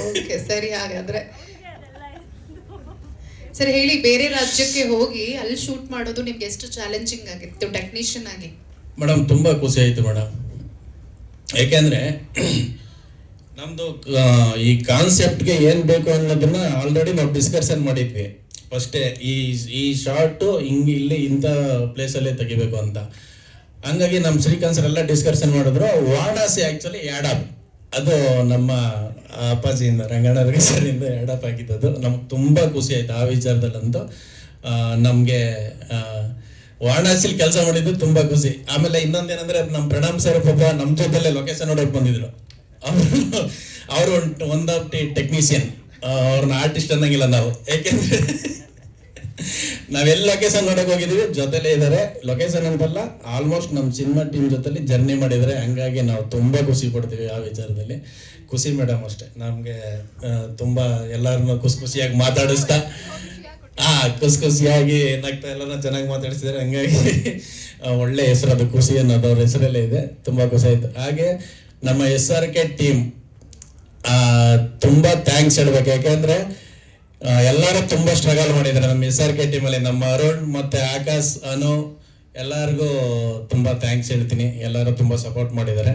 ಓಕೆ, ಸರಿ. ಹಾಗಾದ್ರೆ ಸರಿ ಹೇಳಿ, ಬೇರೆ ರಾಜ್ಯಕ್ಕೆ ಹೋಗಿ ಅಲ್ಲಿ ಶೂಟ್ ಮಾಡೋದು ನಿಮ್ಗೆ ಎಷ್ಟು ಚಾಲೆಂಜಿಂಗ್ ಆಗಿತ್ತು ಟೆಕ್ನಿಷಿಯನ್ ಆಗಿ? ಮೇಡಮ್ ತುಂಬ ಖುಷಿ ಆಯಿತು ಮೇಡಮ್. ಯಾಕೆಂದರೆ ನಮ್ಮದು ಈ ಕಾನ್ಸೆಪ್ಟ್ಗೆ ಏನು ಬೇಕು ಅನ್ನೋದನ್ನ ಆಲ್ರೆಡಿ ನಾವು ಡಿಸ್ಕಷನ್ ಮಾಡಿದ್ವಿ ಫಸ್ಟೇ. ಈ ಶಾರ್ಟು ಹಿಂಗೆ ಇಲ್ಲಿ ಇಂಥ ಪ್ಲೇಸಲ್ಲೇ ತೆಗಿಬೇಕು ಅಂತ. ಹಂಗಾಗಿ ನಮ್ಮ ಶ್ರೀಕಾಂತ್ ಸರ್ ಎಲ್ಲ ಡಿಸ್ಕಷನ್ ಮಾಡಿದ್ರು. ವಾರಣಾಸಿ ಆ್ಯಕ್ಚುಲಿ ಆ್ಯಡಾಪ್, ಅದು ನಮ್ಮ ಅಪ್ಪಾಜಿಯಿಂದ, ರಂಗಣ್ಣವ್ರಿಗೆ ಸರಿಂದ ಆ್ಯಡಾಪ್ ಆಗಿದ್ದದು. ನಮ್ಗೆ ತುಂಬ ಖುಷಿ ಆಯಿತು ಆ ವಿಚಾರದಲ್ಲಂತೂ. ನಮಗೆ ವಾರಣಾಸಿಲಿ ಕೆಲಸ ಮಾಡಿದ್ದು ತುಂಬಾ ಖುಷಿ. ಆಮೇಲೆ ಇನ್ನೊಂದೇನಂದ್ರೆ ನಮ್ಮ ಪ್ರಣಾಮ್ ಸರ್ ಪಾಪ ನಮ್ಮ ಜೊತೆಲೆ ಲೊಕೇಶನ್ ನೋಡಕ್ ಬಂದಿದ್ರು. ಅವರು ಒಂದ್ ಆಫ್ ದಿ ಟೆಕ್ನಿಷಿಯನ್, ಅವ್ರನ್ನ ಆರ್ಟಿಸ್ಟ್ ಅನ್ನಂಗಿಲ್ಲ ನಾವು, ಯಾಕೆಂದ್ರೆ ನಾವೆಲ್ಲ ಲೊಕೇಶನ್ ನೋಡಕ್ ಹೋಗಿದೀವಿ, ಜೊತೆಲೇ ಇದಾರೆ. ಲೊಕೇಶನ್ ಅಂತಲ್ಲ, ಆಲ್ಮೋಸ್ಟ್ ನಮ್ಮ ಸಿನಿಮಾ ಟೀಮ್ ಜೊತೆಲಿ ಜರ್ನಿ ಮಾಡಿದ್ರೆ, ಹಂಗಾಗಿ ನಾವು ತುಂಬಾ ಖುಷಿ ಪಡ್ತೀವಿ ಆ ವಿಚಾರದಲ್ಲಿ. ಖುಷಿ ಮೇಡಮ್ ಅಷ್ಟೇ ನಮ್ಗೆ ತುಂಬಾ ಎಲ್ಲರನ್ನ ಖುಷಿಯಾಗಿ ಮಾತಾಡಿಸ್ತಾ, ಖುಷಿಯಾಗಿ ನಗ್ತಾ ಎಲ್ಲರನ್ನ ಚೆನ್ನಾಗಿ ಮಾತಾಡಿಸಿದ್ದಾರೆ. ಹಂಗಾಗಿ ಒಳ್ಳೆ ಹೆಸರು, ಅದು ಖುಷಿ ಅನ್ನೋದು ಅವ್ರ ಹೆಸರಲ್ಲೇ ಇದೆ. ತುಂಬಾ ಖುಷಿ ಆಯ್ತು. ಹಾಗೆ ನಮ್ಮ SRK ಟೀಮ್ ತುಂಬಾ ಥ್ಯಾಂಕ್ಸ್ ಹೇಳ್ಬೇಕು, ಯಾಕೆಂದ್ರೆ ಎಲ್ಲರೂ ತುಂಬಾ ಸ್ಟ್ರಗಲ್ ಮಾಡಿದ್ದಾರೆ ನಮ್ಮ SRK ಟೀಮಲ್ಲಿ. ನಮ್ಮ ಅರುಣ್ ಮತ್ತೆ ಆಕಾಶ್, ಅನು ಎಲ್ಲರಿಗೂ ತುಂಬಾ ಥ್ಯಾಂಕ್ಸ್ ಹೇಳ್ತೀನಿ. ಎಲ್ಲರೂ ತುಂಬಾ ಸಪೋರ್ಟ್ ಮಾಡಿದ್ದಾರೆ.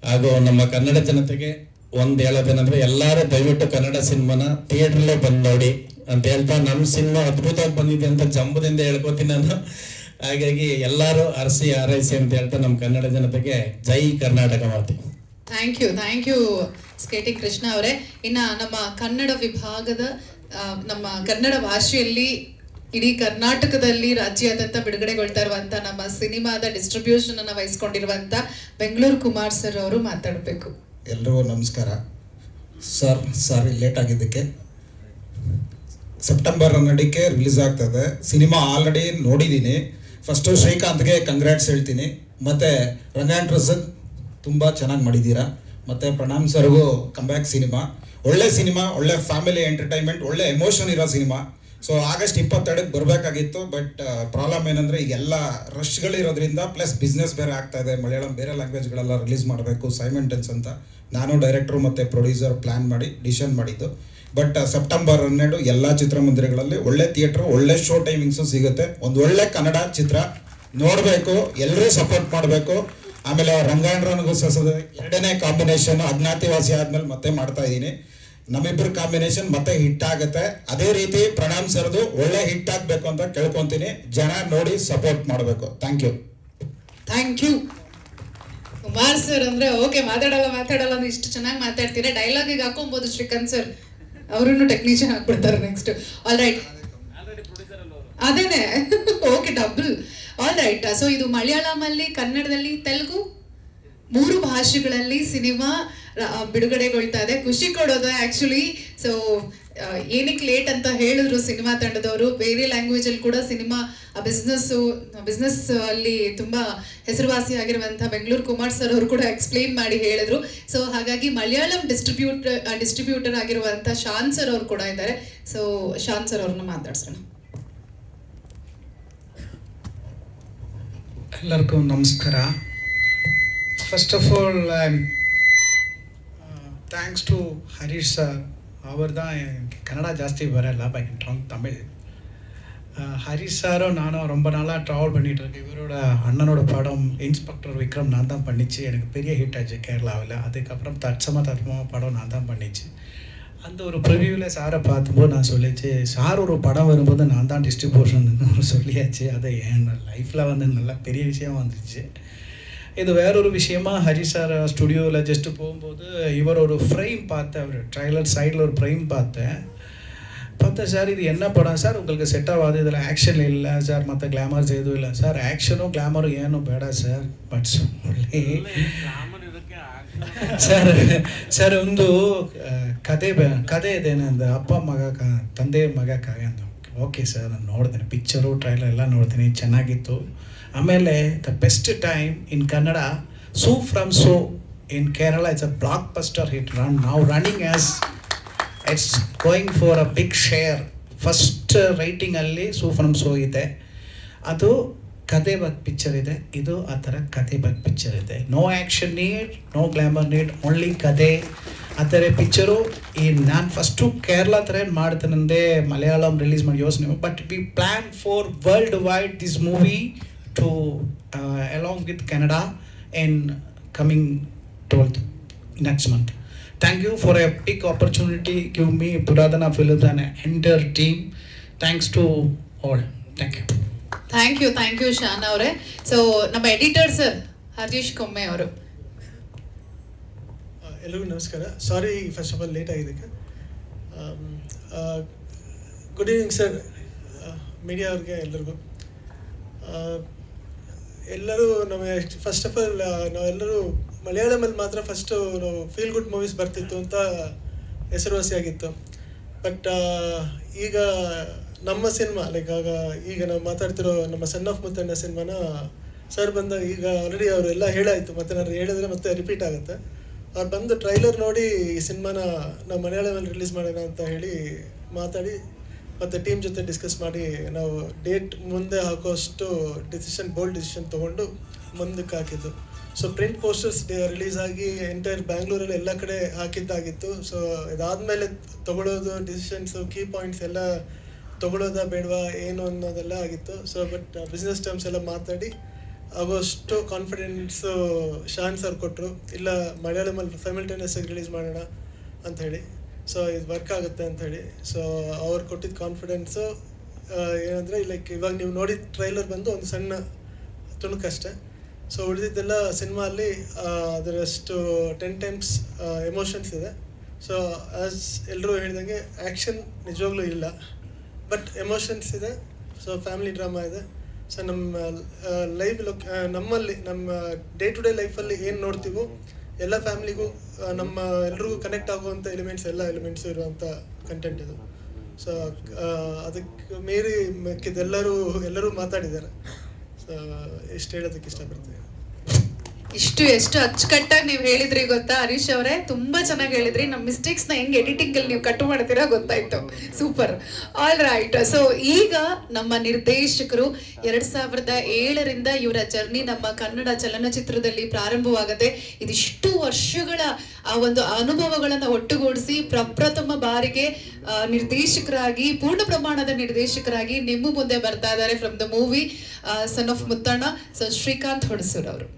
ಹಾಗೂ ನಮ್ಮ ಕನ್ನಡ ಜನತೆಗೆ ಒಂದು ಹೇಳೋದೇನಂದ್ರೆ, ಎಲ್ಲರೂ ದಯವಿಟ್ಟು ಕನ್ನಡ ಸಿನಿಮಾನ ಥಿಯೇಟ್ರಲ್ಲೇ ಬಂದು ನೋಡಿ ಅಂತ ಹೇಳ್ತಾ, ನಮ್ಮ ಸಿನಿಮಾ ಅದ್ಭುತವಾಗಿ ಬಂದಿದೆ ಅಂತ ಜಂಬದಿಂದ ಹೇಳ್ಕೊತೀನಿ ನಾನು. ಹಾಗಾಗಿ ಎಲ್ಲರೂ ಅರಸಿ ಆರೈಸಿ ಅಂತ ಹೇಳ್ತಾ, ನಮ್ಮ ಕನ್ನಡ ಜನತೆಗೆ ಜೈ ಕರ್ನಾಟಕ ಮಾತೆ. ಥ್ಯಾಂಕ್ ಯು ಸ್ಕೇಟಿಂಗ್ ಕೃಷ್ಣ ಅವರೇ. ಇನ್ನ ನಮ್ಮ ಕನ್ನಡ ವಿಭಾಗದ ನಮ್ಮ ಕನ್ನಡ ಭಾಷೆಯಲ್ಲಿ ಇಡೀ ಕರ್ನಾಟಕದಲ್ಲಿ ರಾಜ್ಯಾದ್ಯಂತ ಬಿಡುಗಡೆಗೊಳ್ತಾ ಇರುವಂತ ನಮ್ಮ ಸಿನಿಮಾದ ಡಿಸ್ಟ್ರಿಬ್ಯೂಷನ್ ಅನ್ನ ವಹಿಸ್ಕೊಂಡಿರುವಂತ ಬೆಂಗಳೂರು ಕುಮಾರ್ ಸರ್ ಅವರು ಮಾತಾಡಬೇಕು. ಎಲ್ರಿಗೂ ನಮಸ್ಕಾರ. ಸಾರಿ ಲೇಟ್ ಆಗಿದ್ದಕ್ಕೆ. ಸೆಪ್ಟೆಂಬರ್ 12ಕ್ಕೆ ರಿಲೀಸ್ ಆಗ್ತದೆ ಸಿನಿಮಾ. ಆಲ್ರೆಡಿ ನೋಡಿದ್ದೀನಿ. ಫಸ್ಟು ಶ್ರೀಕಾಂತ್ಗೆ ಕಂಗ್ರ್ಯಾಟ್ಸ್ ಹೇಳ್ತೀನಿ. ಮತ್ತು ರಂಗಾಯಣ್ ಪ್ರಸಾದ್ ತುಂಬ ಚೆನ್ನಾಗಿ ಮಾಡಿದ್ದೀರಾ. ಮತ್ತು ಪ್ರಣಾಮ್ ಸರ್ಗೂ ಕಮ್ಬ್ಯಾಕ್ ಸಿನಿಮಾ. ಒಳ್ಳೆ ಸಿನಿಮಾ, ಒಳ್ಳೆ ಫ್ಯಾಮಿಲಿ ಎಂಟರ್ಟೈನ್ಮೆಂಟ್, ಒಳ್ಳೆ ಎಮೋಷನ್ ಇರೋ ಸಿನಿಮಾ. ಸೊ ಆಗಸ್ಟ್ 22ಕ್ಕೆ ಬರಬೇಕಾಗಿತ್ತು. ಬಟ್ ಪ್ರಾಬ್ಲಮ್ ಏನಂದರೆ, ಈಗೆಲ್ಲ ರಶ್ಗಳಿರೋದ್ರಿಂದ ಪ್ಲಸ್ ಬಿಸ್ನೆಸ್ ಬೇರೆ ಆಗ್ತಾ ಇದೆ. ಮಲಯಾಳಂ ಬೇರೆ ಲ್ಯಾಂಗ್ವೇಜ್ಗಳೆಲ್ಲ ರಿಲೀಸ್ ಮಾಡಬೇಕು ಸೈಮೆಂಟೆನ್ಸ್ ಅಂತ ನಾನು ಡೈರೆಕ್ಟ್ರು ಮತ್ತು ಪ್ರೊಡ್ಯೂಸರ್ ಪ್ಲ್ಯಾನ್ ಮಾಡಿ ಡಿಸಿಷನ್ ಮಾಡಿದ್ದು. ಬಟ್ ಸೆಪ್ಟೆಂಬರ್ 12 ಎಲ್ಲ ಚಿತ್ರಮಂದಿರಗಳಲ್ಲಿ ಒಳ್ಳೆ ಥಿಯೇಟ್ರು, ಒಳ್ಳೆ ಶೋ ಟೈಮಿಂಗ್ಸು ಸಿಗುತ್ತೆ. ಒಂದು ಒಳ್ಳೆ ಕನ್ನಡ ಚಿತ್ರ ನೋಡಬೇಕು, ಎಲ್ಲರೂ ಸಪೋರ್ಟ್ ಮಾಡಬೇಕು. ಆಮೇಲೆ ರಂಗಾಯಣನಿಗೂ ಎರಡನೇ ಕಾಂಬಿನೇಷನ್ ಅಜ್ಞಾತಿವಾಸಿ ಆದ್ಮೇಲೆ ಮತ್ತೆ ಮಾಡ್ತಾ ಇದ್ದೀನಿ. ನಮ್ಮಿಬ್ಬರು ಕಾಂಬಿನೇಷನ್ ಮತ್ತೆ ಹಿಟ್ ಆಗುತ್ತೆ. ಅದೇ ರೀತಿ ಪ್ರಣಾಮ್ ಸರ್ದು ಒಳ್ಳೆ ಹಿಟ್ ಆಗಬೇಕು ಅಂತ ಕೇಳ್ಕೊಂತೀನಿ. ಜನ ನೋಡಿ ಸಪೋರ್ಟ್ ಮಾಡಬೇಕು. Thank you. ಕುಮಾರ್ ಸರ್ ಅಂದ್ರೆ ಓಕೆ, ಮಾತಾಡಲ್ಲ ಇಷ್ಟು ಚೆನ್ನಾಗಿ ಮಾತಾಡ್ತೀರಾ. ಡೈಲಾಗಿಗೆ ಹಾಕೊಬಹುದು ಶ್ರೀಕಾಂತ್ ಸರ್, ಅವ್ರನ್ನು ಟೆಕ್ನಿಷಿಯನ್ ಹಾಕ್ಬಿಡ್ತಾರೆ ನೆಕ್ಸ್ಟ್. ಆಲ್ ರೈಟ್, ಅದೇನೆ okay, double. All right. So ಇದು ಮಲಯಾಳಂ ಅಲ್ಲಿ, ಕನ್ನಡದಲ್ಲಿ, ತೆಲುಗು 3 ಭಾಷೆಗಳಲ್ಲಿ ಸಿನಿಮಾ ಬಿಡುಗಡೆಗೊಳ್ತಾ ಇದೆ. ಖುಷಿ ಕೊಡೋದು ಆಕ್ಚುಲಿ. ಸೊ ಏನಕ್ಕೆ ಲೇಟ್ ಅಂತ ಹೇಳಿದ್ರು ಸಿನಿಮಾ ತಂಡದವರು. ಬೇರೆ ಲ್ಯಾಂಗ್ವೇಜ್ ಅಲ್ಲಿ ಕೂಡ ಸಿನಿಮಾ ಬಿಸ್ನೆಸ್ ಅಲ್ಲಿ ತುಂಬಾ ಹೆಸರುವಾಸಿ ಆಗಿರುವಂತಹ ಬೆಂಗಳೂರು ಕುಮಾರ್ ಸರ್ ಅವರು ಕೂಡ ಎಕ್ಸ್ಪ್ಲೇನ್ ಮಾಡಿ ಹೇಳಿದ್ರು. ಸೊ ಹಾಗಾಗಿ ಮಲಯಾಳಂ ಡಿಸ್ಟ್ರಿಬ್ಯೂಟರ್ ಆಗಿರುವಂತಹ ಶಾನ್ ಸರ್ ಅವರು ಕೂಡ ಇದ್ದಾರೆ. ಸೊ ಶಾನ್ ಸರ್ ಅವ್ರನ್ನ ಮಾತಾಡ್ಸೋಣ. ಎಲ್ಲರಿಗೂ ನಮಸ್ಕಾರ. First of all thanks to Harish sir. ಅವ್ರದ್ದು ಕನ್ನಡ ಜಾಸ್ತಿ ಬರಲ್ಲ, பை தமிழ். ஹரிஷ் சாரும் நானும் ரொம்ப நாளாக ட்ராவல் பண்ணிகிட்டு இருக்கேன். இவரோட அண்ணனோட படம் இன்ஸ்பெக்டர் விக்ரம் நான் தான் பண்ணிச்சு. எனக்கு பெரிய ஹிட் ஆச்சு கேரளாவில். அதுக்கப்புறம் தர்மமா படம் நான் தான் பண்ணிச்சு. அந்த ஒரு ப்ரிவியூவில் சாரை பார்த்தும்போது நான் சொல்லிச்சு, சார் ஒரு படம் வரும்போது நான் தான் டிஸ்ட்ரிபியூஷன் சொல்லியாச்சு. அது என் லைஃப்பில் வந்து நல்ல பெரிய விஷயம் வந்துச்சு. இது வேறொரு விஷயமா, ஹரிஷ் சார் ஸ்டுடியோவில் ஜஸ்ட்டு போகும்போது இவர் ஒரு ஃப்ரேம் பார்த்தேன். அவர் ட்ரைலர் சைடில் ஒரு ஃப்ரேம் பார்த்தேன். சார் இது என்ன படம் சார், உங்களுக்கு செட் ஆகாது, இதில் ஆ್ಯಕ್ಷನ್ ಇಲ್ಲ ಸರ್, ಮತ್ತು ಗ್ಲಾಮರ್ಸ್ ಎದು ಇಲ್ಲ ಸರ್. ಆ್ಯಕ್ಷನು ಗ್ಲಾಮರು ಏನು ಬೇಡ ಸರ್. ಬಟ್ ಸರ್ ಒಂದು ಕತೆ ಇದೇನಂದ ಅಪ್ಪ ಮಗ ತಂದೆ ಮಗ ಕಾವ್ಯ ಅಂತ. ಓಕೆ ಸರ್, ನಾನು ನೋಡ್ತೀನಿ ಪಿಕ್ಚರು ಟ್ರೈಲರ್ ಎಲ್ಲ ನೋಡ್ತೀನಿ, ಚೆನ್ನಾಗಿತ್ತು. ಆಮೇಲೆ the best time in Kannada, Su from So in Kerala it's a blockbuster hit. ನಾವು running as it's going for a big share. First ರೈಟಿಂಗಲ್ಲಿ ಸೂ ಫ್ರಮ್ ಸೋ ಇದೆ. ಅದು ಕತೆ ಬಗ್ಗೆ ಪಿಕ್ಚರ್ ಇದೆ. ಇದು ಆ ಥರ ಕತೆ ಬಗ್ಗೆ ಪಿಕ್ಚರ್ ಇದೆ. No action need, no glamour need, only ಕತೆ. ಆ ಥರ ಪಿಕ್ಚರು. ಈ ನಾನು ಫಸ್ಟು ಕೇರಳ ಥರ ಮಾಡ್ತಾನಂದೆ ಮಲಯಾಳಂ ರಿಲೀಸ್ ಮಾಡಿ ಯೋಚನೆ. But we plan for world wide this movie to along with Canada in coming 12th next month. Thank you for a big opportunity. Give me Puradana Films and entire team. Thanks to all. Thank you. Thank you Shan ಅವರೇ. So ನಮ್ಮ editor sir Harish ಕೊಮ್ಮೆ ಅವರು. ಎಲ್ಲರಿಗೂ ನಮಸ್ಕಾರ. Sorry first of all late ಆಗಿದ್ದಕ್ಕೆ. Good evening sir, media ಅವ್ರಿಗೆ ಎಲ್ಲರಿಗೂ. ಎಲ್ಲರೂ ನಮಗೆ ಫಸ್ಟ್ ಆಫ್ ಆಲ್ ನಾವೆಲ್ಲರೂ ಮಲಯಾಳಮಲ್ಲಿ ಮಾತ್ರ ಫಸ್ಟು ಫೀಲ್ ಗುಡ್ ಮೂವೀಸ್ ಬರ್ತಿತ್ತು ಅಂತ ಹೆಸರುವಾಸಿಯಾಗಿತ್ತು. ಬಟ್ ಈಗ ನಮ್ಮ ಸಿನಿಮಾ ಲೈಕ್ ಈಗ ನಾವು ಮಾತಾಡ್ತಿರೋ ನಮ್ಮ ಸನ್ ಆಫ್ ಮುತ್ತಣ್ಣ ಸಿನಿಮಾನ ಸರ್ ಬಂದಾಗ ಈಗ ಆಲ್ರೆಡಿ ಅವರೆಲ್ಲ ಹೇಳಾಯಿತು, ಮತ್ತು ನಾನು ಹೇಳಿದ್ರೆ ಮತ್ತೆ ರಿಪೀಟ್ ಆಗುತ್ತೆ. ಅವ್ರು ಬಂದು ಟ್ರೈಲರ್ ನೋಡಿ ಈ ಸಿನಿಮಾನ ನಾವು ಮಲಯಾಳಮಲ್ಲಿ ರಿಲೀಸ್ ಮಾಡೋಣ ಅಂತ ಹೇಳಿ ಮಾತಾಡಿ ಮತ್ತು ಟೀಮ್ ಜೊತೆ ಡಿಸ್ಕಸ್ ಮಾಡಿ ನಾವು ಡೇಟ್ ಮುಂದೆ ಹಾಕೋಷ್ಟು ಬೋಲ್ಡ್ ಡಿಸಿಷನ್ ತೊಗೊಂಡು ಮುಂದಕ್ಕೆ ಹಾಕಿದ್ದು. ಸೊ ಪ್ರಿಂಟ್ ಪೋಸ್ಟರ್ಸ್ ರಿಲೀಸ್ ಆಗಿ ಎಂಟೈರ್ ಬ್ಯಾಂಗ್ಳೂರಲ್ಲಿ ಎಲ್ಲ ಕಡೆ ಹಾಕಿದ್ದಾಗಿತ್ತು. ಸೊ ಇದಾದಮೇಲೆ ತೊಗೊಳ್ಳೋದು ಡಿಸಿಷನ್ಸು ಕೀ ಪಾಯಿಂಟ್ಸ್ ಎಲ್ಲ ತೊಗೊಳ್ಳೋದಾ ಬೇಡವಾ ಏನು ಅನ್ನೋದೆಲ್ಲ ಆಗಿತ್ತು. ಸೊ ಬಟ್ ಬಿಸ್ನೆಸ್ ಟರ್ಮ್ಸ್ ಎಲ್ಲ ಮಾತಾಡಿ ಆಗೋಷ್ಟು ಕಾನ್ಫಿಡೆನ್ಸು ಶಾನ್ ಸರ್ ಕೊಟ್ಟರು, ಇಲ್ಲ ಮಲಯಾಳಮಲ್ಲಿ ಸೈಮಲ್ಟೇನಿಯಸ್ ಆಗಿ ರಿಲೀಸ್ ಮಾಡೋಣ ಅಂಥೇಳಿ. ಸೊ ಇದು ವರ್ಕ್ ಆಗುತ್ತೆ ಅಂಥೇಳಿ. ಸೊ ಅವ್ರು ಕೊಟ್ಟಿದ್ದ ಕಾನ್ಫಿಡೆನ್ಸು ಏನಂದರೆ ಲೈಕ್ ಇವಾಗ ನೀವು ನೋಡಿದ ಟ್ರೈಲರ್ ಬಂದು ಒಂದು ಸಣ್ಣ ತುಣುಕಷ್ಟೆ. ಸೊ ಉಳಿದಿದ್ದೆಲ್ಲ ಸಿನಿಮಾ ಅಲ್ಲಿ ಅದರಷ್ಟು 10 times ಎಮೋಷನ್ಸ್ ಇದೆ. ಸೊ ಆ್ಯಸ್ ಎಲ್ಲರೂ ಹೇಳಿದಂಗೆ ಆ್ಯಕ್ಷನ್ ನಿಜವಾಗ್ಲೂ ಇಲ್ಲ, ಬಟ್ ಎಮೋಷನ್ಸ್ ಇದೆ. ಸೊ ಫ್ಯಾಮಿಲಿ ಡ್ರಾಮಾ ಇದೆ. ಸೊ ನಮ್ಮ ನಮ್ಮಲ್ಲಿ ನಮ್ಮ ಡೇ ಟು ಡೇ ಲೈಫಲ್ಲಿ ಏನು ನೋಡ್ತೀವೋ ಎಲ್ಲ ಫ್ಯಾಮಿಲಿಗೂ ನಮ್ಮ ಎಲ್ರಿಗೂ ಕನೆಕ್ಟ್ ಆಗುವಂಥ ಎಲಿಮೆಂಟ್ಸು ಇರುವಂಥ ಕಂಟೆಂಟ್ ಇದು. ಸೊ ಅದಕ್ಕೆ ಮೀರಿ ಎಲ್ಲರೂ ಮಾತಾಡಿದ್ದಾರೆ. ಸೊ ಇಷ್ಟು ಹೇಳೋದಕ್ಕೆ ಇಷ್ಟಪಡ್ತೀನಿ. ಎಷ್ಟು ಅಚ್ಚುಕಟ್ಟಾಗಿ ನೀವು ಹೇಳಿದ್ರಿ ಗೊತ್ತಾ ಹರೀಶ್ ಅವರೇ, ತುಂಬಾ ಚೆನ್ನಾಗಿ ಹೇಳಿದ್ರಿ. ನಮ್ಮ ಮಿಸ್ಟೇಕ್ಸ್ನ ಹೆಂಗ್ ಎಡಿಟಿಂಗ್ ಅಲ್ಲಿ ನೀವು ಕಟ್ ಮಾಡ್ತೀರಾ ಗೊತ್ತಾಯ್ತು. ಸೂಪರ್. All right. ಸೊ ಈಗ ನಮ್ಮ ನಿರ್ದೇಶಕರು 2007ರಿಂದ ಇವರ ಜರ್ನಿ ನಮ್ಮ ಕನ್ನಡ ಚಲನಚಿತ್ರದಲ್ಲಿ ಪ್ರಾರಂಭವಾಗುತ್ತೆ. ಇದಿಷ್ಟು ವರ್ಷಗಳ ಆ ಒಂದು ಅನುಭವಗಳನ್ನ ಒಟ್ಟುಗೂಡಿಸಿ ಪ್ರಪ್ರಥಮ ಬಾರಿಗೆ ನಿರ್ದೇಶಕರಾಗಿ ಪೂರ್ಣ ಪ್ರಮಾಣದ ನಿರ್ದೇಶಕರಾಗಿ ನಿಮ್ಮ ಮುಂದೆ ಬರ್ತಾ ಇದ್ದಾರೆ from the movie son of Muthanna. So Srikanth Hodasoor ಅವರು.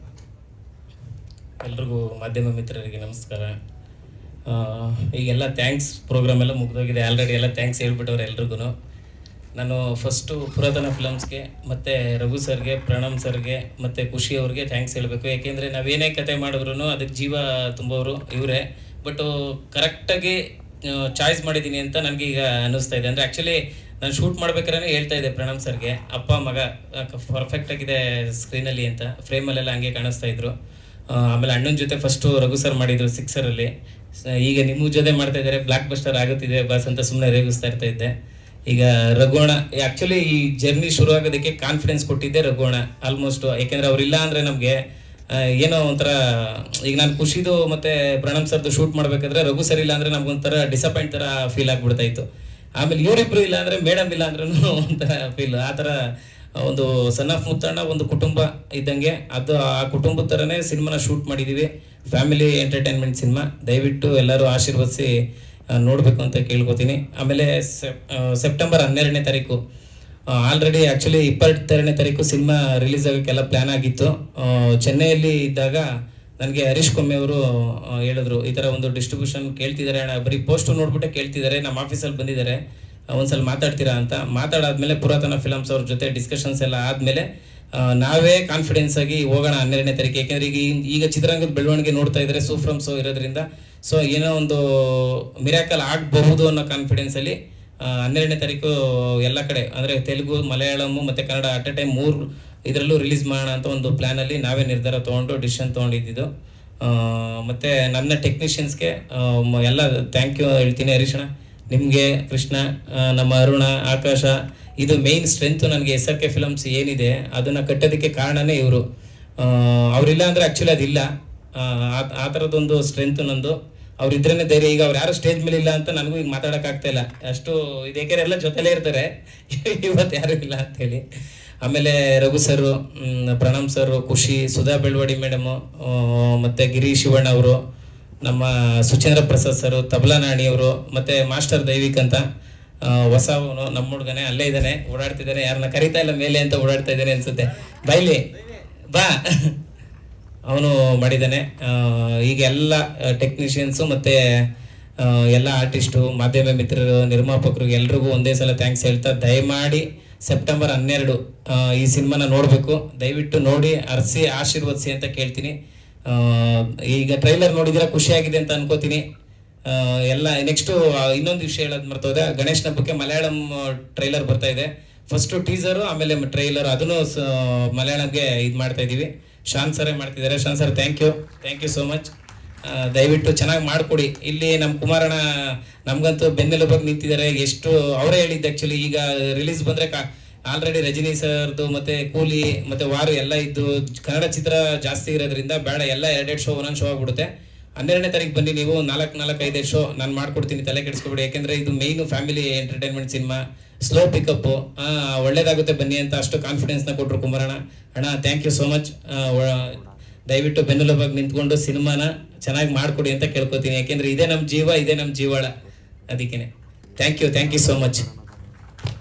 ಎಲ್ರಿಗೂ ಮಾಧ್ಯಮ ಮಿತ್ರರಿಗೆ ನಮಸ್ಕಾರ. ಈಗೆಲ್ಲ ಥ್ಯಾಂಕ್ಸ್ ಪ್ರೋಗ್ರಾಮ್ ಎಲ್ಲ ಮುಗಿದೋಗಿದೆ ಆಲ್ರೆಡಿ, ಎಲ್ಲ ಥ್ಯಾಂಕ್ಸ್ ಹೇಳ್ಬಿಟ್ಟವ್ರೆ ಎಲ್ರಿಗೂ. ನಾನು ಫಸ್ಟು ಪುರಾತನ ಫಿಲಮ್ಸ್ಗೆ ಮತ್ತು ರಘು ಸರ್ಗೆ, ಪ್ರಣಮ್ ಸರ್ಗೆ ಮತ್ತು ಖುಷಿ ಅವ್ರಿಗೆ ಥ್ಯಾಂಕ್ಸ್ ಹೇಳಬೇಕು. ಯಾಕೆಂದರೆ ನಾವೇನೇ ಕತೆ ಮಾಡಿದ್ರು ಅದಕ್ಕೆ ಜೀವ ತುಂಬೋರು ಇವರೇ. ಬಟ್ ಕರೆಕ್ಟಾಗಿ ಚಾಯ್ಸ್ ಮಾಡಿದ್ದೀನಿ ಅಂತ ನನಗೆ ಈಗ ಅನ್ನಿಸ್ತಾ ಇದೆ. ಅಂದರೆ ಆ್ಯಕ್ಚುಲಿ ನಾನು ಶೂಟ್ ಮಾಡ್ಬೇಕಾದ್ರೆ ಹೇಳ್ತಾ ಇದ್ದೆ ಪ್ರಣಮ್ ಸರ್ಗೆ, ಅಪ್ಪ ಮಗ ಪರ್ಫೆಕ್ಟಾಗಿದೆ ಸ್ಕ್ರೀನಲ್ಲಿ ಅಂತ. ಫ್ರೇಮಲ್ಲೆಲ್ಲ ಹಂಗೆ ಕಾಣಿಸ್ತಾ ಇದ್ರು. ಆಮೇಲೆ ಅಣ್ಣನ ಜೊತೆ ಫಸ್ಟು ರಘು ಸರ್ ಮಾಡಿದ್ರು 6ರಲ್ಲಿ. ಈಗ ನಿಮ್ಮ ಜೊತೆ ಮಾಡ್ತಾ ಇದ್ದಾರೆ, ಬ್ಲಾಕ್ ಬಸ್ಟರ್ ಆಗುತ್ತಿದೆ ಬಸ್ ಅಂತ ಸುಮ್ಮನೆ ರೇಗಿಸ್ತಾ ಇದ್ದೆ. ಈಗ ರಘುವಣ ಆ್ಯಕ್ಚುಲಿ ಈ ಜರ್ನಿ ಶುರು ಆಗೋದಕ್ಕೆ ಕಾನ್ಫಿಡೆನ್ಸ್ ಕೊಟ್ಟಿದ್ದೆ ರಘುವಣ ಆಲ್ಮೋಸ್ಟ್. ಯಾಕೆಂದರೆ ಅವರಿಲ್ಲ ಅಂದರೆ ನಮಗೆ ಏನೋ ಒಂಥರ, ಈಗ ನಾನು ಖುಷಿದು ಮತ್ತು ಪ್ರಣಮ್ ಸರ್ದು ಶೂಟ್ ಮಾಡಬೇಕಾದ್ರೆ ರಘು ಸರ್ ಇಲ್ಲ ಅಂದರೆ ನಮ್ಗೊಂಥರ ಡಿಸಪಾಯಿಂಟ್ ಥರ ಫೀಲ್ ಆಗಿಬಿಡ್ತಾಯಿತ್ತು. ಆಮೇಲೆ ಇವರಿಬ್ಬರು ಇಲ್ಲ ಅಂದರೆ ಮೇಡಮ್ ಇಲ್ಲ ಅಂದ್ರೂ ಒಂಥರ ಫೀಲ್. ಆ ಥರ ಒಂದು ಸನ್ ಆಫ್ ಮುತ್ತಣ್ಣ ಒಂದು ಕುಟುಂಬ ಇದ್ದಂಗೆ, ಅದು ಆ ಕುಟುಂಬದ ಥರನೇ ಸಿನಿಮಾನ ಶೂಟ್ ಮಾಡಿದ್ದೀವಿ. Family entertainment cinema. ದಯವಿಟ್ಟು ಎಲ್ಲರೂ ಆಶೀರ್ವದಿಸಿ ನೋಡಬೇಕು ಅಂತ ಕೇಳ್ಕೊತೀನಿ. ಆಮೇಲೆ ಸೆಪ್ಟೆಂಬರ್ 12ನೇ ತಾರೀಕು ಆಲ್ರೆಡಿ ಆ್ಯಕ್ಚುಲಿ 22ನೇ ತಾರೀಕು ಸಿನಿಮಾ ರಿಲೀಸ್ ಆಗೋಕ್ಕೆಲ್ಲ ಪ್ಲ್ಯಾನ್ ಆಗಿತ್ತು. ಚೆನ್ನೈಯಲ್ಲಿ ಇದ್ದಾಗ ನನಗೆ ಹರೀಶ್ ಕೊಮ್ಮೆ ಅವರು ಹೇಳಿದ್ರು, ಈ ಥರ ಒಂದು ಡಿಸ್ಟ್ರಿಬ್ಯೂಷನ್ ಕೇಳ್ತಿದ್ದಾರೆ ಅಣ್ಣ, ಬರೀ ಪೋಸ್ಟು ನೋಡ್ಬಿಟ್ಟೆ ಕೇಳ್ತಿದ್ದಾರೆ, ನಮ್ಮ ಆಫೀಸಲ್ಲಿ ಬಂದಿದ್ದಾರೆ, ಒಂದ್ಸಲ ಮಾತಾಡ್ತೀರಾ ಅಂತ. ಮಾತಾಡಾದ್ಮೇಲೆ ಪುರಾತನ ಫಿಲಮ್ಸ್ ಅವ್ರ ಜೊತೆ ಡಿಸ್ಕಷನ್ಸ್ ಎಲ್ಲ ಆದಮೇಲೆ ನಾವೇ ಕಾನ್ಫಿಡೆನ್ಸ್ ಆಗಿ ಹೋಗೋಣ 12ನೇ ತಾರೀಕು. ಯಾಕೆಂದರೆ ಈಗ ಚಿತ್ರರಂಗದ ಬೆಳವಣಿಗೆ ನೋಡ್ತಾ ಇದ್ದಾರೆ, ಸೂಫ್ರಮ್ ಸೋ ಇರೋದ್ರಿಂದ ಸೊ ಏನೋ ಒಂದು ಮಿರಾಕಲ್ ಆಗಬಹುದು ಅನ್ನೋ ಕಾನ್ಫಿಡೆನ್ಸಲ್ಲಿ 12ನೇ ತಾರೀಕು ಎಲ್ಲ ಕಡೆ ಅಂದರೆ ತೆಲುಗು, ಮಲಯಾಳಮು ಮತ್ತು ಕನ್ನಡ ಅಟ್ ಎ ಟೈಮ್ 3 ಇದರಲ್ಲೂ ರಿಲೀಸ್ ಮಾಡೋಣ ಅಂತ ಒಂದು ಪ್ಲ್ಯಾನಲ್ಲಿ ನಾವೇ ನಿರ್ಧಾರ ತೊಗೊಂಡು ಡಿಸಿಷನ್ ತೊಗೊಂಡಿದ್ದು. ಮತ್ತು ನನ್ನ ಟೆಕ್ನಿಷಿಯನ್ಸ್ಗೆ ಎಲ್ಲ ಥ್ಯಾಂಕ್ ಯು ಹೇಳ್ತೀನಿ. ಹರೀಶಣ್ಣ, ನಿಮಗೆ, ಕೃಷ್ಣ, ನಮ್ಮ ಅರುಣ, ಆಕಾಶ, ಇದು ಮೇಯ್ನ್ ಸ್ಟ್ರೆಂತು ನನಗೆ. SRK ಫಿಲಮ್ಸ್ ಏನಿದೆ ಅದನ್ನು ಕಟ್ಟೋದಕ್ಕೆ ಕಾರಣನೇ ಇವರು. ಅವರಿಲ್ಲ ಅಂದರೆ ಆ್ಯಕ್ಚುಲಿ ಅದಿಲ್ಲ. ಆ ಥರದೊಂದು ಸ್ಟ್ರೆಂತು ನಂದು. ಅವ್ರಿದ್ರೇ ಧೈರ್ಯ. ಈಗ ಅವ್ರು ಯಾರು ಸ್ಟೇಜ್ ಮೇಲೆ ಇಲ್ಲ ಅಂತ ನನಗೂ ಈಗ ಮಾತಾಡೋಕ್ಕಾಗ್ತಾ ಇಲ್ಲ, ಅಷ್ಟು ಇದಕ್ಕೆ ಎಲ್ಲ ಜೊತೆಲೇ ಇರ್ತಾರೆ. ಇವತ್ತು ಯಾರೂ ಇಲ್ಲ ಅಂಥೇಳಿ. ಆಮೇಲೆ ರಘು ಸರು, ಪ್ರಣಮ್ ಸರು, ಖುಷಿ, ಸುಧಾ ಬೆಳವಡಿ ಮೇಡಮು, ಮತ್ತು ಗಿರಿ ಶಿವಣ್ಣ ಅವರು, ನಮ್ಮ ಸುಚೇಂದ್ರ ಪ್ರಸಾದ್ ಸರು, ತಬಲಾ ನಾಣಿಯವರು, ಮತ್ತು ಮಾಸ್ಟರ್ ದೈವಿಕ್ ಅಂತ ಹೊಸವನು ನಮ್ಮ ಹುಡುಗನೇ, ಅಲ್ಲೇ ಇದ್ದಾನೆ, ಓಡಾಡ್ತಿದ್ದಾನೆ. ಯಾರನ್ನ ಕರಿತಾ ಇಲ್ಲ ಮೇಲೆ ಅಂತ ಓಡಾಡ್ತಾ ಇದ್ದಾನೆ ಅನ್ಸುತ್ತೆ. ಬೈಲಿ ಬಾ, ಅವನು ಮಾಡಿದ್ದಾನೆ. ಈಗ ಎಲ್ಲ ಟೆಕ್ನಿಷಿಯನ್ಸು ಮತ್ತು ಎಲ್ಲ ಆರ್ಟಿಸ್ಟು, ಮಾಧ್ಯಮ ಮಿತ್ರರು, ನಿರ್ಮಾಪಕರಿಗೆ ಎಲ್ರಿಗೂ ಒಂದೇ ಸಲ ಥ್ಯಾಂಕ್ಸ್ ಹೇಳ್ತಾ, ದಯಮಾಡಿ ಸೆಪ್ಟೆಂಬರ್ 12 ಈ ಸಿನಿಮಾನ ನೋಡಬೇಕು. ದಯವಿಟ್ಟು ನೋಡಿ, ಅರಸಿ ಆಶೀರ್ವದಿಸಿ ಅಂತ ಕೇಳ್ತೀನಿ. ಈಗ ಟ್ರೈಲರ್ ನೋಡಿದ್ರೆ ಖುಷಿಯಾಗಿದೆ ಅಂತ ಅನ್ಕೋತೀನಿ. ಎಲ್ಲ ನೆಕ್ಸ್ಟು ಇನ್ನೊಂದು ವಿಷಯ ಹೇಳೋದು ಮರ್ತೋದೆ, ಗಣೇಶನ ಹಬ್ಬಕ್ಕೆ ಮಲಯಾಳಂ ಟ್ರೈಲರ್ ಬರ್ತಾ ಇದೆ. ಫಸ್ಟು ಟೀಸರು ಆಮೇಲೆ ಟ್ರೈಲರ್ ಅದನ್ನು ಮಲಯಾಳಂಗೆ ಇದು ಮಾಡ್ತಾ ಇದ್ದೀವಿ. ಶಾನ್ ಸರೇ ಮಾಡ್ತಿದ್ದಾರೆ. Shan sir thank you so much. ದಯವಿಟ್ಟು ಚೆನ್ನಾಗಿ ಮಾಡಿಕೊಡಿ. ಇಲ್ಲಿ ನಮ್ಮ ಕುಮಾರಣ್ಣ ನಮಗಂತೂ ಬೆನ್ನೆಲುಬಾಗಿ ನಿಂತಿದ್ದಾರೆ. ಎಷ್ಟು ಅವರೇ ಹೇಳಿದ್ದು ಆ್ಯಕ್ಚುಲಿ, ಈಗ ರಿಲೀಸ್ ಬಂದರೆ ಆಲ್ರೆಡಿ ರಜನಿ ಸರ್ದು ಮತ್ತು ಕೂಲಿ ಮತ್ತು ವಾರು ಎಲ್ಲ ಇದ್ದು ಕನ್ನಡ ಚಿತ್ರ ಜಾಸ್ತಿ ಇರೋದ್ರಿಂದ ಬೇಡ, ಎಲ್ಲ 2 ಶೋ ಒಂದೊಂದು ಶೋ ಆಗ್ಬಿಡುತ್ತೆ. 12ನೇ ತಾರೀಕು ಬನ್ನಿ ನೀವು, 4-5 ಶೋ ನಾನು ಮಾಡ್ಕೊಡ್ತೀನಿ, ತಲೆ ಕೆಡಿಸ್ಕೊಬೇಡಿ. ಯಾಕೆಂದರೆ ಇದು main family entertainment cinema, slow pickup, ಒಳ್ಳೇದಾಗುತ್ತೆ ಬನ್ನಿ ಅಂತ ಅಷ್ಟು ಕಾನ್ಫಿಡೆನ್ಸ್ನ ಕೊಟ್ಟರು ಕುಮಾರಣ್ಣ ಅಣ್ಣ. Thank you so much. ದಯವಿಟ್ಟು ಬೆನ್ನೆಲುಬಾಗಿ ನಿಂತ್ಕೊಂಡು ಸಿನಿಮಾನ ಚೆನ್ನಾಗಿ ಮಾಡಿಕೊಡಿ ಅಂತ ಕೇಳ್ಕೊತೀನಿ. ಯಾಕೆಂದರೆ ಇದೇ ನಮ್ಮ ಜೀವ, ಇದೇ ನಮ್ಮ ಜೀವಾಳ. ಅದಕ್ಕೇ ಥ್ಯಾಂಕ್ ಯು ಸೋ ಮಚ್.